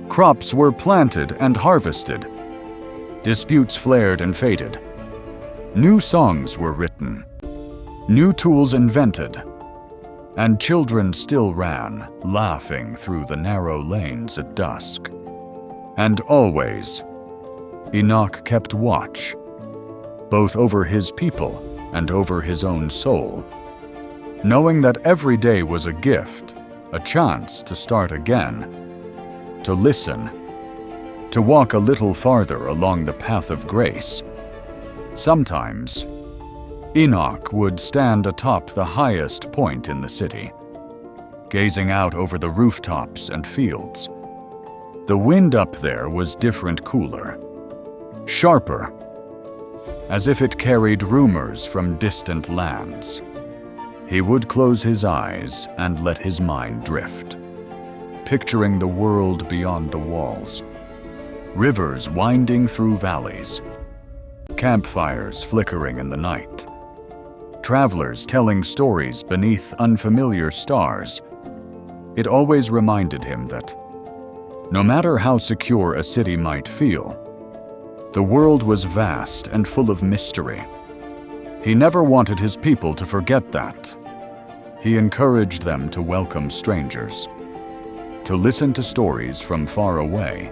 Crops were planted and harvested. Disputes flared and faded. New songs were written. New tools invented. And children still ran, laughing through the narrow lanes at dusk. And always, Enoch kept watch, both over his people and over his own soul, knowing that every day was a gift, a chance to start again, to listen, to walk a little farther along the path of grace. Sometimes, Enoch would stand atop the highest point in the city, gazing out over the rooftops and fields. The wind up there was different, cooler, sharper, as if it carried rumors from distant lands. He would close his eyes and let his mind drift, picturing the world beyond the walls, rivers winding through valleys, campfires flickering in the night, travelers telling stories beneath unfamiliar stars. It always reminded him that, no matter how secure a city might feel, the world was vast and full of mystery. He never wanted his people to forget that. He encouraged them to welcome strangers, to listen to stories from far away,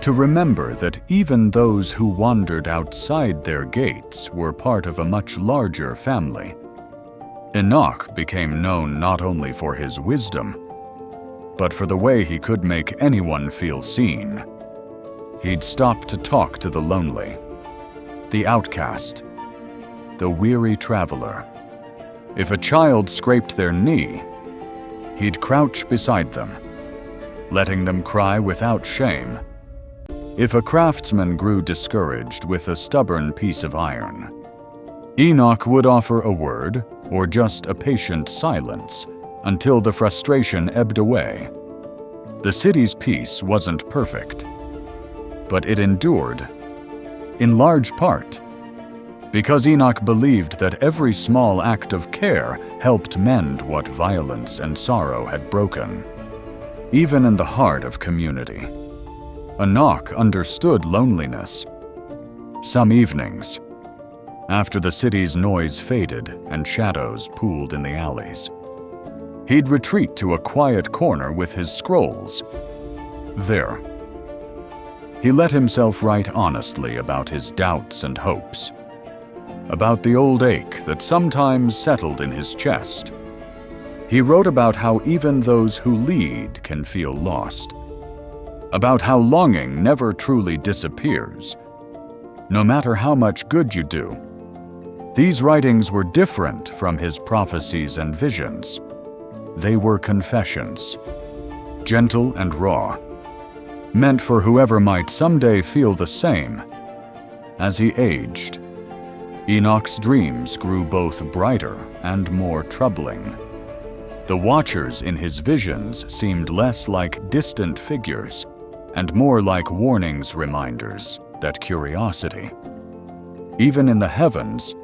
to remember that even those who wandered outside their gates were part of a much larger family. Enoch became known not only for his wisdom, but for the way he could make anyone feel seen. He'd stop to talk to the lonely, the outcast, the weary traveler. If a child scraped their knee, he'd crouch beside them, letting them cry without shame. If a craftsman grew discouraged with a stubborn piece of iron, Enoch would offer a word or just a patient silence until the frustration ebbed away. The city's peace wasn't perfect, but it endured, in large part, because Enoch believed that every small act of care helped mend what violence and sorrow had broken. Even in the heart of community, Enoch understood loneliness. Some evenings, after the city's noise faded and shadows pooled in the alleys, he'd retreat to a quiet corner with his scrolls. There, he let himself write honestly about his doubts and hopes, about the old ache that sometimes settled in his chest. He wrote about how even those who lead can feel lost, about how longing never truly disappears, no matter how much good you do. These writings were different from his prophecies and visions. They were confessions, gentle and raw, meant for whoever might someday feel the same as he aged, Enoch's dreams grew both brighter and more troubling. The watchers in his visions seemed less like distant figures and more like warnings, reminders that curiosity, even in the heavens,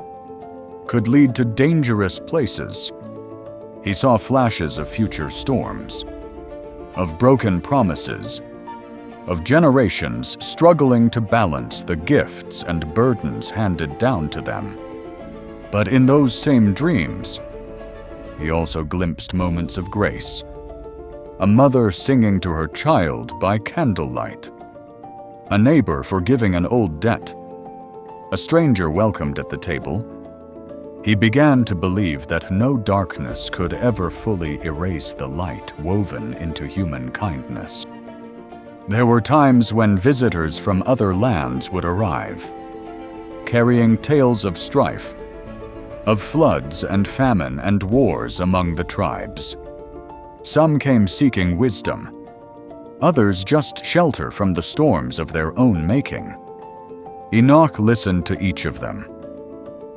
could lead to dangerous places. He saw flashes of future storms, of broken promises, of generations struggling to balance the gifts and burdens handed down to them. But in those same dreams, he also glimpsed moments of grace. A mother singing to her child by candlelight, a neighbor forgiving an old debt, a stranger welcomed at the table. He began to believe that no darkness could ever fully erase the light woven into human kindness. There were times when visitors from other lands would arrive, carrying tales of strife, of floods and famine and wars among the tribes. Some came seeking wisdom, others just shelter from the storms of their own making. Enoch listened to each of them,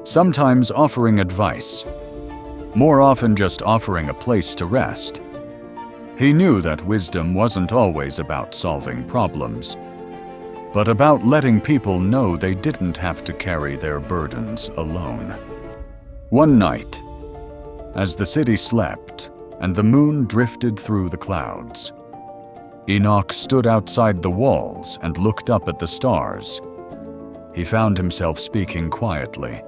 sometimes offering advice, more often just offering a place to rest. He knew that wisdom wasn't always about solving problems, but about letting people know they didn't have to carry their burdens alone. One night, as the city slept and the moon drifted through the clouds, Enoch stood outside the walls and looked up at the stars. He found himself speaking quietly,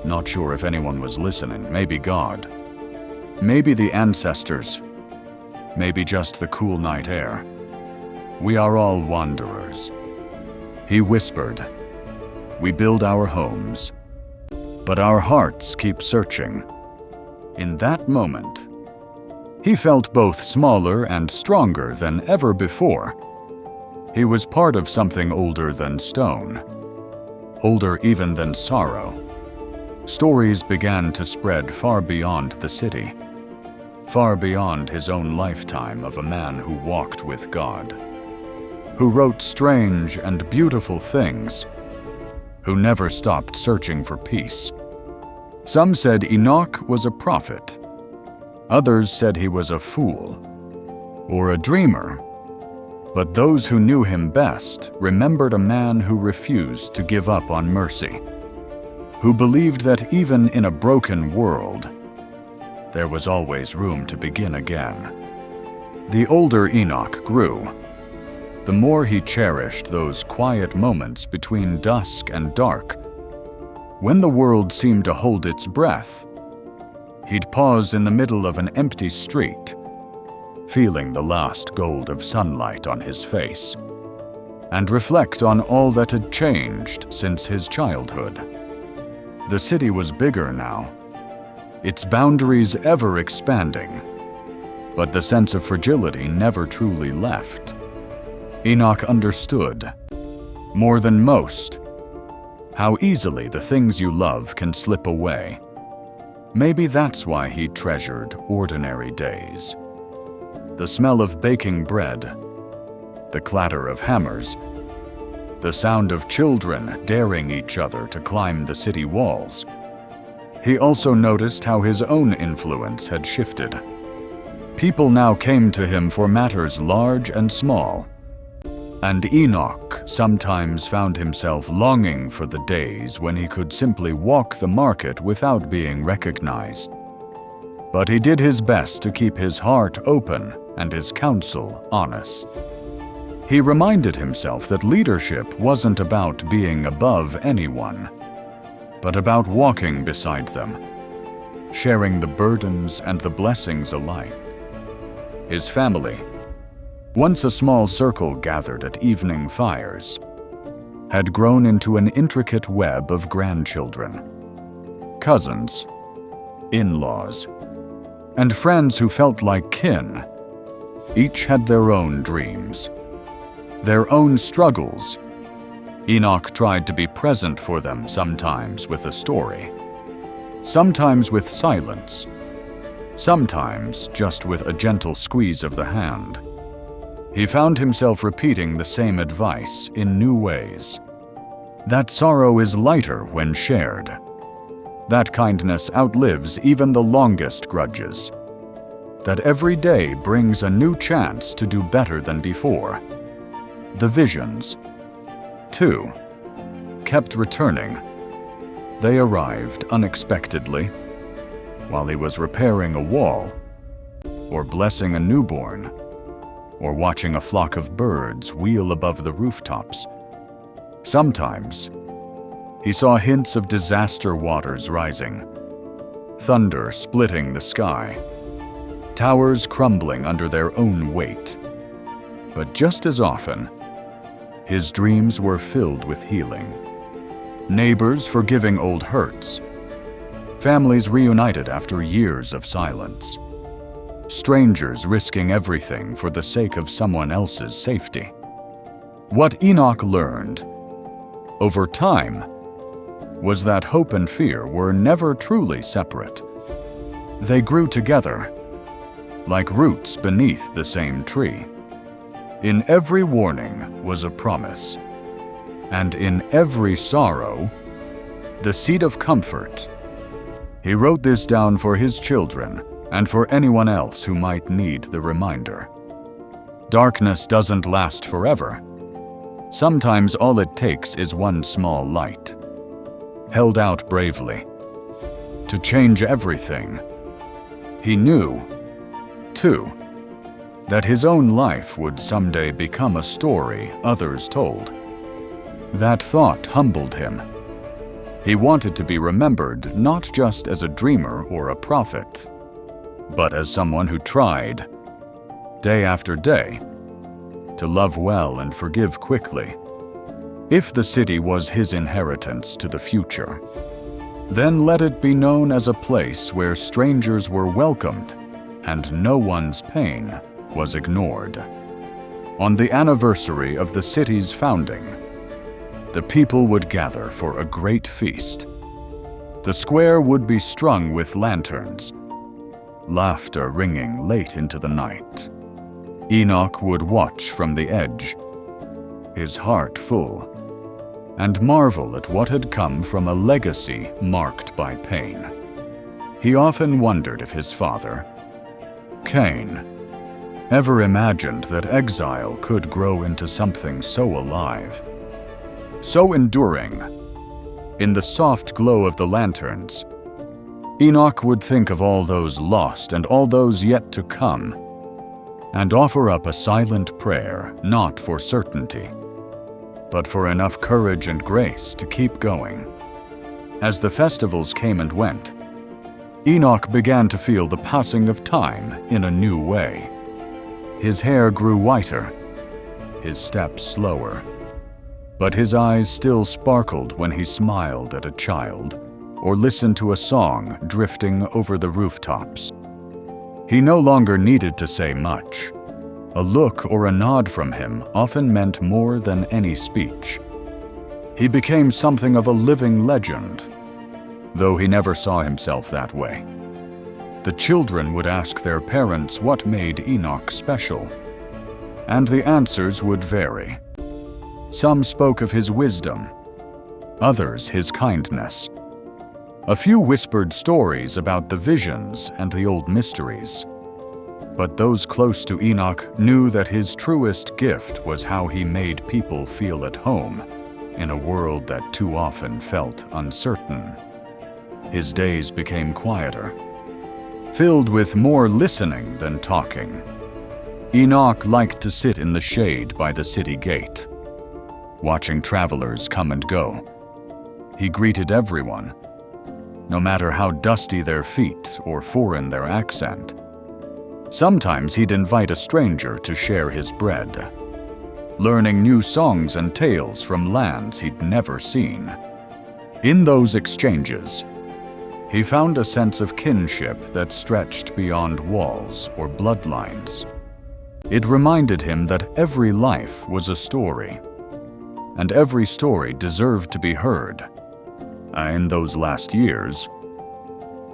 not sure if anyone was listening, maybe God, maybe the ancestors, maybe just the cool night air. We are all wanderers. He whispered, we build our homes, but our hearts keep searching. In that moment, he felt both smaller and stronger than ever before. He was part of something older than stone, older even than sorrow. Stories began to spread far beyond the city, far beyond his own lifetime of a man who walked with God, who wrote strange and beautiful things, who never stopped searching for peace. Some said Enoch was a prophet. Others said he was a fool or a dreamer. But those who knew him best remembered a man who refused to give up on mercy, who believed that even in a broken world, there was always room to begin again. The older Enoch grew, the more he cherished those quiet moments between dusk and dark. When the world seemed to hold its breath, he'd pause in the middle of an empty street, feeling the last gold of sunlight on his face, and reflect on all that had changed since his childhood. The city was bigger now, its boundaries ever expanding, but the sense of fragility never truly left. Enoch understood, more than most, how easily the things you love can slip away. Maybe that's why he treasured ordinary days. The smell of baking bread, the clatter of hammers, the sound of children daring each other to climb the city walls. He also noticed how his own influence had shifted. People now came to him for matters large and small, and Enoch sometimes found himself longing for the days when he could simply walk the market without being recognized. But he did his best to keep his heart open and his counsel honest. He reminded himself that leadership wasn't about being above anyone, but about walking beside them, sharing the burdens and the blessings alike. His family, once a small circle gathered at evening fires, had grown into an intricate web of grandchildren, cousins, in-laws, and friends who felt like kin. Each had their own dreams, their own struggles. Enoch tried to be present for them, sometimes with a story, sometimes with silence, sometimes just with a gentle squeeze of the hand. He found himself repeating the same advice in new ways. that sorrow is lighter when shared, that kindness outlives even the longest grudges, that every day brings a new chance to do better than before. The visions, too, kept returning. They arrived unexpectedly, while he was repairing a wall, or blessing a newborn, or watching a flock of birds wheel above the rooftops. Sometimes, he saw hints of disaster waters rising, thunder splitting the sky, towers crumbling under their own weight. But just as often, his dreams were filled with healing. Neighbors forgiving old hurts, families reunited after years of silence, strangers risking everything for the sake of someone else's safety. What Enoch learned, over time, was that hope and fear were never truly separate. They grew together, like roots beneath the same tree. In every warning was a promise, and in every sorrow, the seed of comfort. He wrote this down for his children and for anyone else who might need the reminder. Darkness doesn't last forever. Sometimes all it takes is one small light, held out bravely, to change everything. He knew, too, that his own life would someday become a story others told. That thought humbled him. He wanted to be remembered not just as a dreamer or a prophet, but as someone who tried, day after day, to love well and forgive quickly. If the city was his inheritance to the future, then let it be known as a place where strangers were welcomed and no one's pain was ignored. On the anniversary of the city's founding, the people would gather for a great feast. The square would be strung with lanterns, laughter ringing late into the night. Enoch would watch from the edge, his heart full, and marvel at what had come from a legacy marked by pain. He often wondered if his father, Cain, ever imagined that exile could grow into something so alive, so enduring. In the soft glow of the lanterns, Enoch would think of all those lost and all those yet to come, and offer up a silent prayer, not for certainty, but for enough courage and grace to keep going. As the festivals came and went, Enoch began to feel the passing of time in a new way. His hair grew whiter, his steps slower, but his eyes still sparkled when he smiled at a child or listened to a song drifting over the rooftops. He no longer needed to say much. A look or a nod from him often meant more than any speech. He became something of a living legend, though he never saw himself that way. The children would ask their parents what made Enoch special, and the answers would vary. Some spoke of his wisdom, others his kindness. A few whispered stories about the visions and the old mysteries. But those close to Enoch knew that his truest gift was how he made people feel at home in a world that too often felt uncertain. His days became quieter, filled with more listening than talking. Enoch liked to sit in the shade by the city gate, watching travelers come and go. He greeted everyone, no matter how dusty their feet or foreign their accent. Sometimes he'd invite a stranger to share his bread, learning new songs and tales from lands he'd never seen. In those exchanges, he found a sense of kinship that stretched beyond walls or bloodlines. It reminded him that every life was a story, and every story deserved to be heard. In those last years,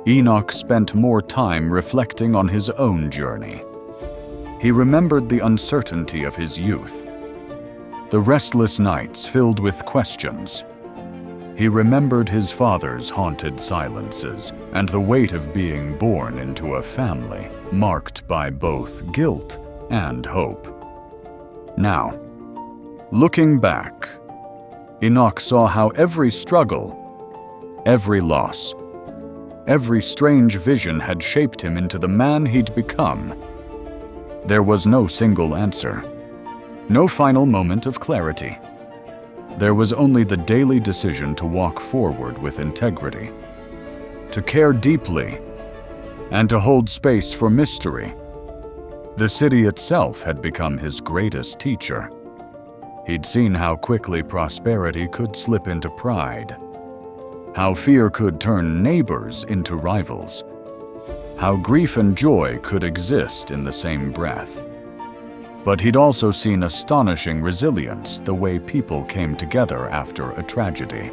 Enoch spent more time reflecting on his own journey. He remembered the uncertainty of his youth, the restless nights filled with questions, He remembered his father's haunted silences and the weight of being born into a family marked by both guilt and hope. Now, looking back, Enoch saw how every struggle, every loss, every strange vision had shaped him into the man he'd become. There was no single answer, no final moment of clarity. There was only the daily decision to walk forward with integrity, to care deeply, and to hold space for mystery. The city itself had become his greatest teacher. He'd seen how quickly prosperity could slip into pride, how fear could turn neighbors into rivals, how grief and joy could exist in the same breath. But he'd also seen astonishing resilience the way people came together after a tragedy,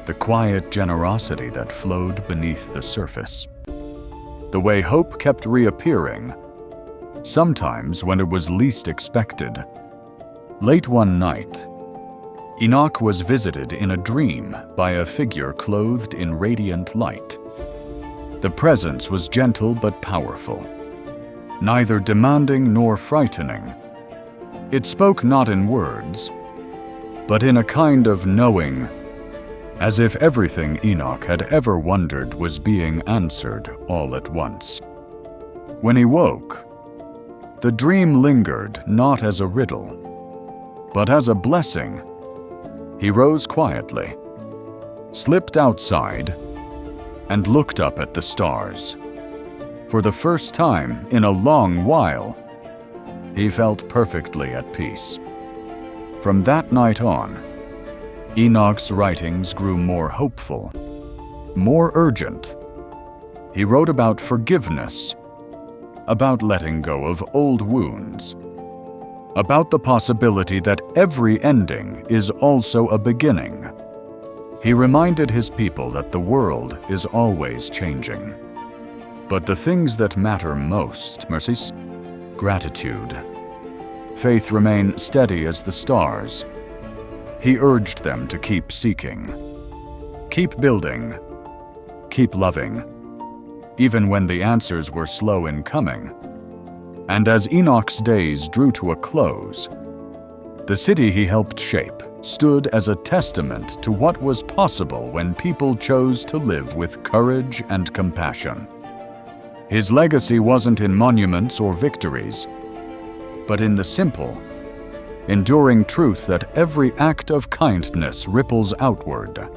the quiet generosity that flowed beneath the surface, the way hope kept reappearing, sometimes when it was least expected. Late one night, Enoch was visited in a dream by a figure clothed in radiant light. The presence was gentle but powerful, neither demanding nor frightening. It spoke not in words, but in a kind of knowing, as if everything Enoch had ever wondered was being answered all at once. When he woke, the dream lingered not as a riddle, but as a blessing. He rose quietly, slipped outside, and looked up at the stars. For the first time in a long while, he felt perfectly at peace. From that night on, Enoch's writings grew more hopeful, more urgent. He wrote about forgiveness, about letting go of old wounds, about the possibility that every ending is also a beginning. He reminded his people that the world is always changing. But the things that matter most, mercies, gratitude, faith remain steady as the stars. He urged them to keep seeking, keep building, keep loving, even when the answers were slow in coming. And as Enoch's days drew to a close, the city he helped shape stood as a testament to what was possible when people chose to live with courage and compassion. His legacy wasn't in monuments or victories, but in the simple, enduring truth that every act of kindness ripples outward,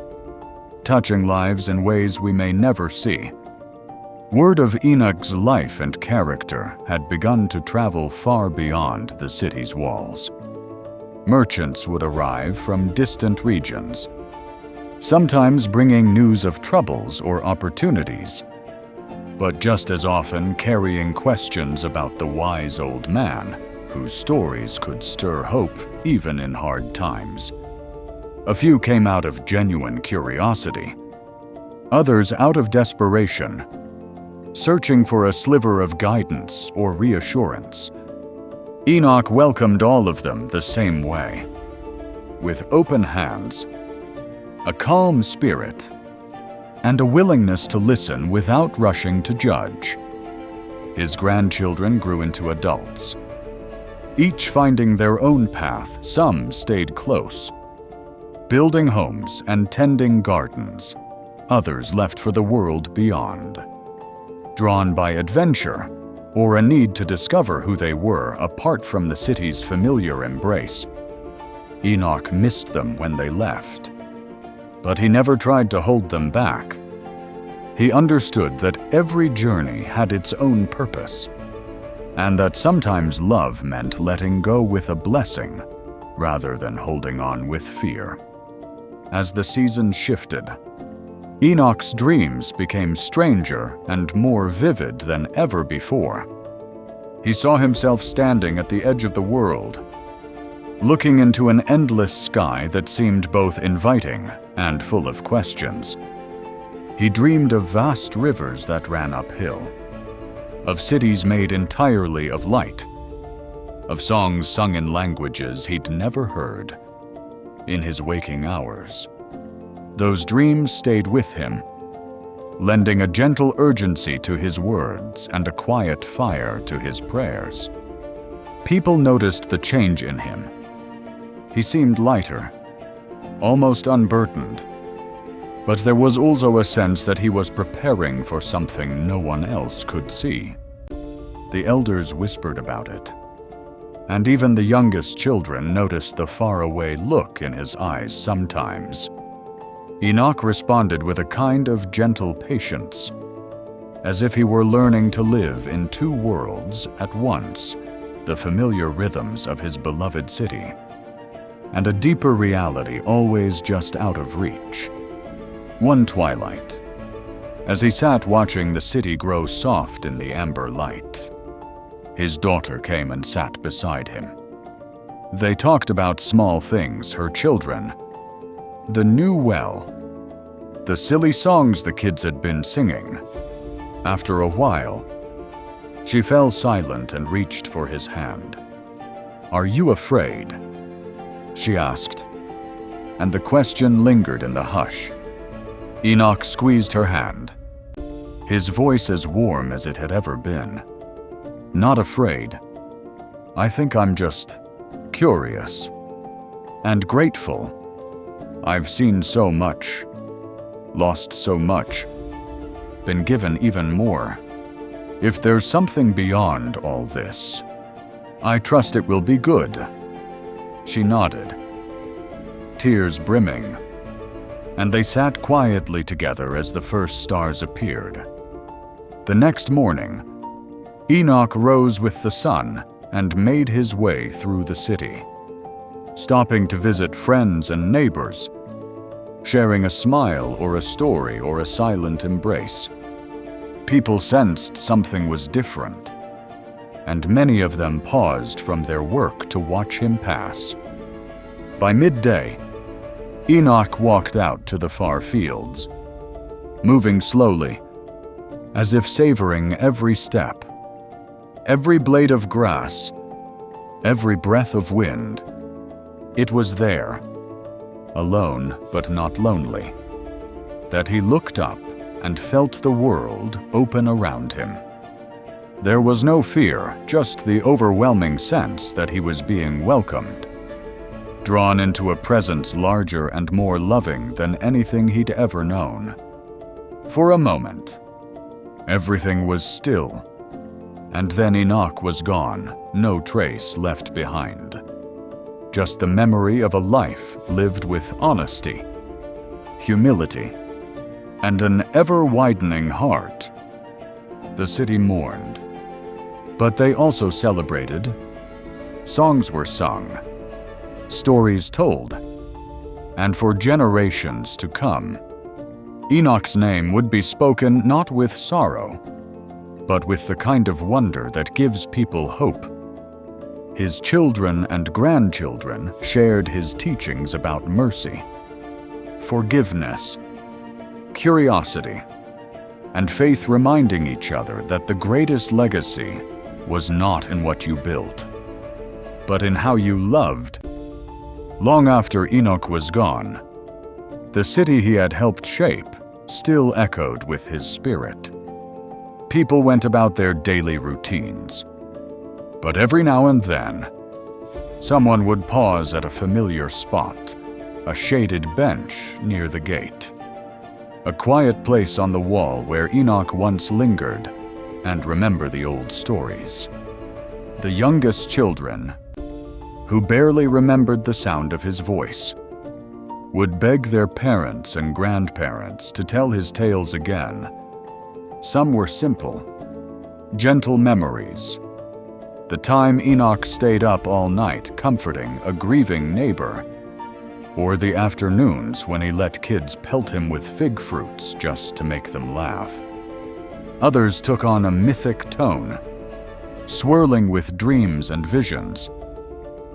touching lives in ways we may never see. Word of Enoch's life and character had begun to travel far beyond the city's walls. Merchants would arrive from distant regions, sometimes bringing news of troubles or opportunities, but just as often carrying questions about the wise old man whose stories could stir hope even in hard times. A few came out of genuine curiosity, others out of desperation, searching for a sliver of guidance or reassurance. Enoch welcomed all of them the same way, with open hands, a calm spirit, and a willingness to listen without rushing to judge. His grandchildren grew into adults, each finding their own path. Some stayed close, building homes and tending gardens. Others left for the world beyond, drawn by adventure or a need to discover who they were apart from the city's familiar embrace. Enoch missed them when they left, but he never tried to hold them back. He understood that every journey had its own purpose, and that sometimes love meant letting go with a blessing rather than holding on with fear. As the seasons shifted, Enoch's dreams became stranger and more vivid than ever before. He saw himself standing at the edge of the world, looking into an endless sky that seemed both inviting and full of questions. He dreamed of vast rivers that ran uphill, of cities made entirely of light, of songs sung in languages he'd never heard. In his waking hours, Those dreams stayed with him, lending a gentle urgency to his words and a quiet fire to his prayers. People noticed the change in him. He seemed lighter, almost unburdened, but there was also a sense that he was preparing for something no one else could see. The elders whispered about it, and even the youngest children noticed the faraway look in his eyes sometimes. Enoch responded with a kind of gentle patience, as if he were learning to live in two worlds at once, the familiar rhythms of his beloved city, and a deeper reality always just out of reach. One twilight, as he sat watching the city grow soft in the amber light, his daughter came and sat beside him. They talked about small things, her children, the new well, the silly songs the kids had been singing. After a while, she fell silent and reached for his hand. "Are you afraid?" she asked, and the question lingered in the hush. Enoch squeezed her hand, his voice as warm as it had ever been. "Not afraid. I think I'm just curious and grateful. I've seen so much, lost so much, been given even more. If there's something beyond all this, I trust it will be good." She nodded, tears brimming, and they sat quietly together as the first stars appeared. The next morning, Enoch rose with the sun and made his way through the city, stopping to visit friends and neighbors, sharing a smile or a story or a silent embrace. People sensed something was different, and many of them paused from their work to watch him pass. By midday, Enoch walked out to the far fields, moving slowly, as if savoring every step, every blade of grass, every breath of wind. It was there, alone but not lonely, that he looked up and felt the world open around him. There was no fear, just the overwhelming sense that he was being welcomed, drawn into a presence larger and more loving than anything he'd ever known. For a moment, everything was still, and then Enoch was gone, no trace left behind. Just the memory of a life lived with honesty, humility, and an ever-widening heart. The city mourned, but they also celebrated. Songs were sung, stories told, and for generations to come, Enoch's name would be spoken not with sorrow, but with the kind of wonder that gives people hope. His children and grandchildren shared his teachings about mercy, forgiveness, curiosity, and faith, reminding each other that the greatest legacy was not in what you built, but in how you loved. Long after Enoch was gone, the city he had helped shape still echoed with his spirit. People went about their daily routines, but every now and then, someone would pause at a familiar spot, a shaded bench near the gate, a quiet place on the wall where Enoch once lingered, and remember the old stories. The youngest children, who barely remembered the sound of his voice, would beg their parents and grandparents to tell his tales again. Some were simple, gentle memories. The time Enoch stayed up all night comforting a grieving neighbor, or the afternoons when he let kids pelt him with fig fruits just to make them laugh. Others took on a mythic tone, swirling with dreams and visions,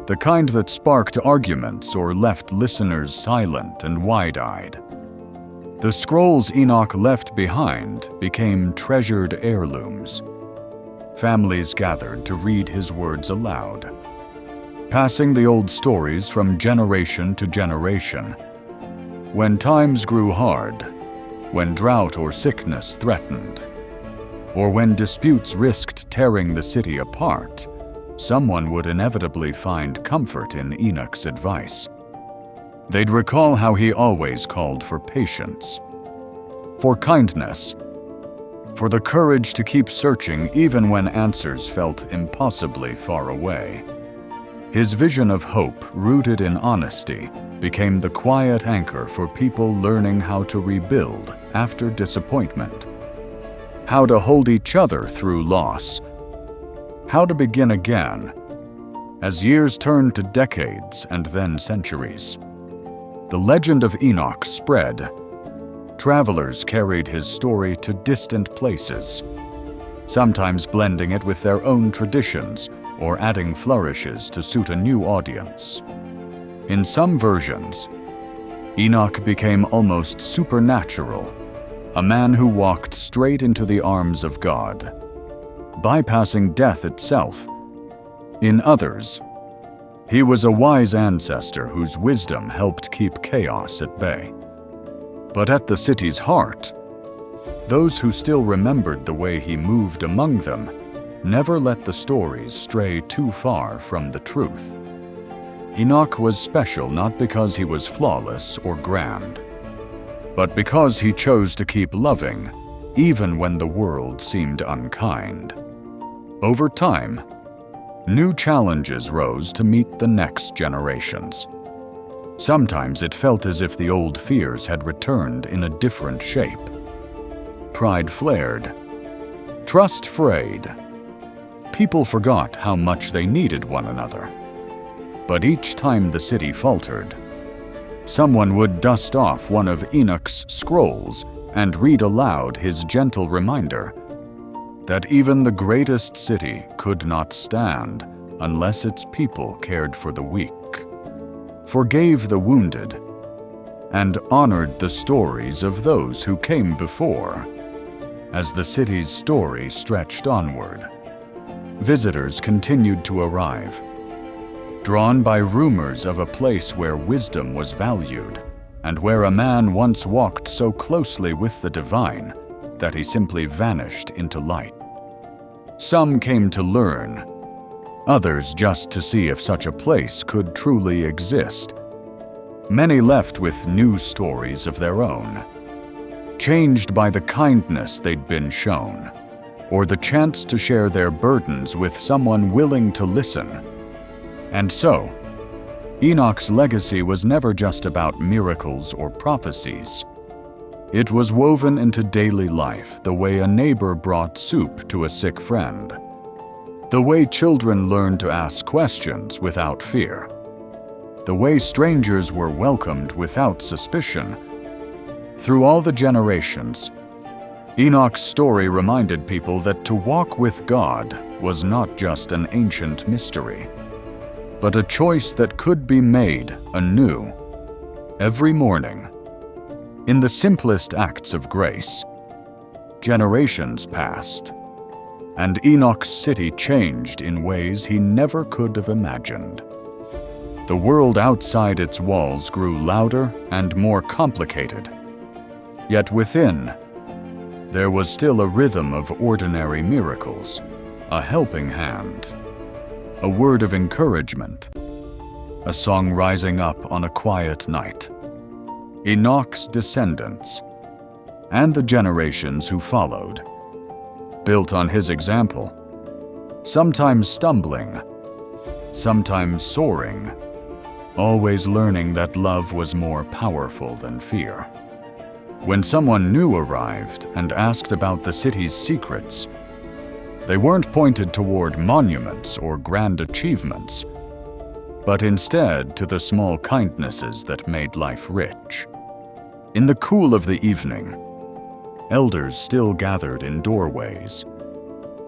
the kind that sparked arguments or left listeners silent and wide-eyed. The scrolls Enoch left behind became treasured heirlooms. Families gathered to read his words aloud, passing the old stories from generation to generation. When times grew hard, when drought or sickness threatened, or when disputes risked tearing the city apart, someone would inevitably find comfort in Enoch's advice. They'd recall how he always called for patience, for kindness, for the courage to keep searching even when answers felt impossibly far away. His vision of hope, rooted in honesty, became the quiet anchor for people learning how to rebuild after disappointment, how to hold each other through loss, how to begin again as years turned to decades and then centuries. The legend of Enoch spread. Travelers carried his story to distant places, sometimes blending it with their own traditions or adding flourishes to suit a new audience. In some versions, Enoch became almost supernatural, a man who walked straight into the arms of God, bypassing death itself. In others, he was a wise ancestor whose wisdom helped keep chaos at bay. But at the city's heart, those who still remembered the way he moved among them never let the stories stray too far from the truth. Enoch was special not because he was flawless or grand, but because he chose to keep loving even when the world seemed unkind. Over time, new challenges rose to meet the next generations. Sometimes it felt as if the old fears had returned in a different shape. Pride flared, trust frayed. People forgot how much they needed one another. But each time the city faltered, someone would dust off one of Enoch's scrolls and read aloud his gentle reminder that even the greatest city could not stand unless its people cared for the weak, forgave the wounded, and honored the stories of those who came before. As the city's story stretched onward, visitors continued to arrive, drawn by rumors of a place where wisdom was valued and where a man once walked so closely with the divine that he simply vanished into light. Some came to learn, others just to see if such a place could truly exist. Many left with new stories of their own, changed by the kindness they'd been shown, or the chance to share their burdens with someone willing to listen. And so, Enoch's legacy was never just about miracles or prophecies. It was woven into daily life, the way a neighbor brought soup to a sick friend, the way children learned to ask questions without fear, the way strangers were welcomed without suspicion. Through all the generations, Enoch's story reminded people that to walk with God was not just an ancient mystery, but a choice that could be made anew every morning. In the simplest acts of grace, generations passed, and Enoch's city changed in ways he never could have imagined. The world outside its walls grew louder and more complicated, yet within, there was still a rhythm of ordinary miracles, a helping hand, a word of encouragement, a song rising up on a quiet night. Enoch's descendants, and the generations who followed, built on his example, sometimes stumbling, sometimes soaring, always learning that love was more powerful than fear. When someone new arrived and asked about the city's secrets, they weren't pointed toward monuments or grand achievements, but instead to the small kindnesses that made life rich. In the cool of the evening, elders still gathered in doorways,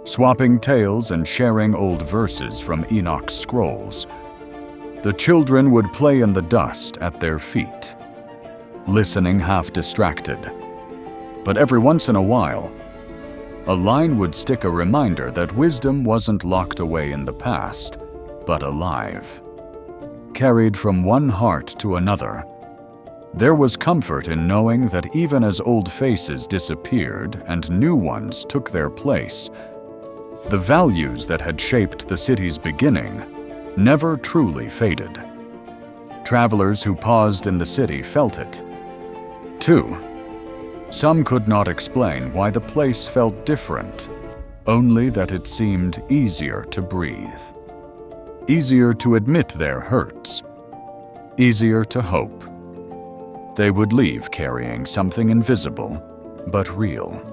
swapping tales and sharing old verses from Enoch's scrolls. The children would play in the dust at their feet, listening half distracted. But every once in a while, a line would stick a reminder that wisdom wasn't locked away in the past, but alive, carried from one heart to another, There was comfort in knowing that even as old faces disappeared and new ones took their place, the values that had shaped the city's beginning never truly faded. Travelers who paused in the city felt it. 2. Some could not explain why the place felt different, only that it seemed easier to breathe. Easier to admit their hurts. Easier to hope. They would leave carrying something invisible, but real.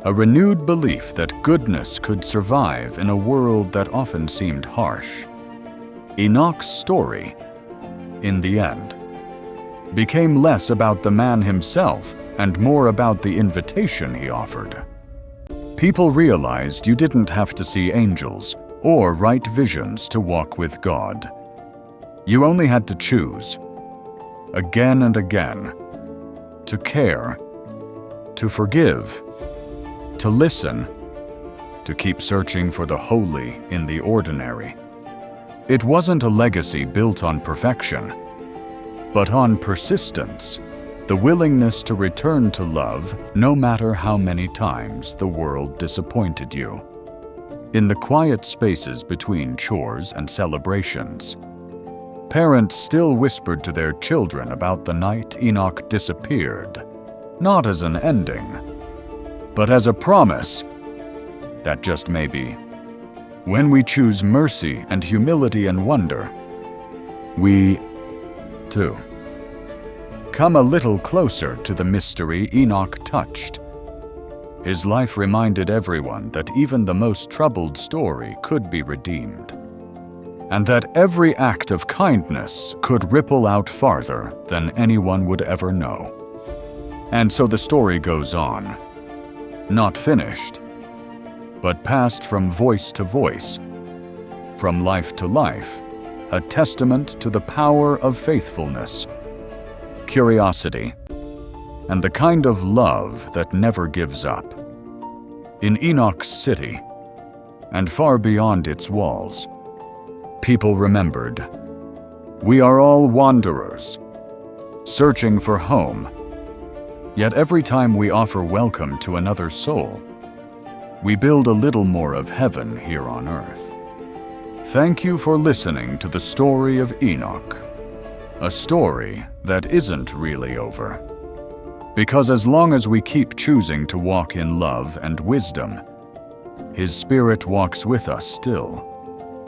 A renewed belief that goodness could survive in a world that often seemed harsh. Enoch's story, in the end, became less about the man himself and more about the invitation he offered. People realized you didn't have to see angels or right visions to walk with God. You only had to choose, again and again, to care, to forgive, to listen, to keep searching for the holy in the ordinary. It wasn't a legacy built on perfection, but on persistence, the willingness to return to love no matter how many times the world disappointed you. In the quiet spaces between chores and celebrations, parents still whispered to their children about the night Enoch disappeared, not as an ending, but as a promise that just maybe, when we choose mercy and humility and wonder, we, too, come a little closer to the mystery Enoch touched. His life reminded everyone that even the most troubled story could be redeemed, and that every act of kindness could ripple out farther than anyone would ever know. And so the story goes on, not finished, but passed from voice to voice, from life to life, a testament to the power of faithfulness, curiosity, and the kind of love that never gives up. In Enoch City, and far beyond its walls, people remembered, we are all wanderers, searching for home, yet every time we offer welcome to another soul, we build a little more of heaven here on earth. Thank you for listening to the story of Enoch, a story that isn't really over. Because as long as we keep choosing to walk in love and wisdom, His Spirit walks with us still.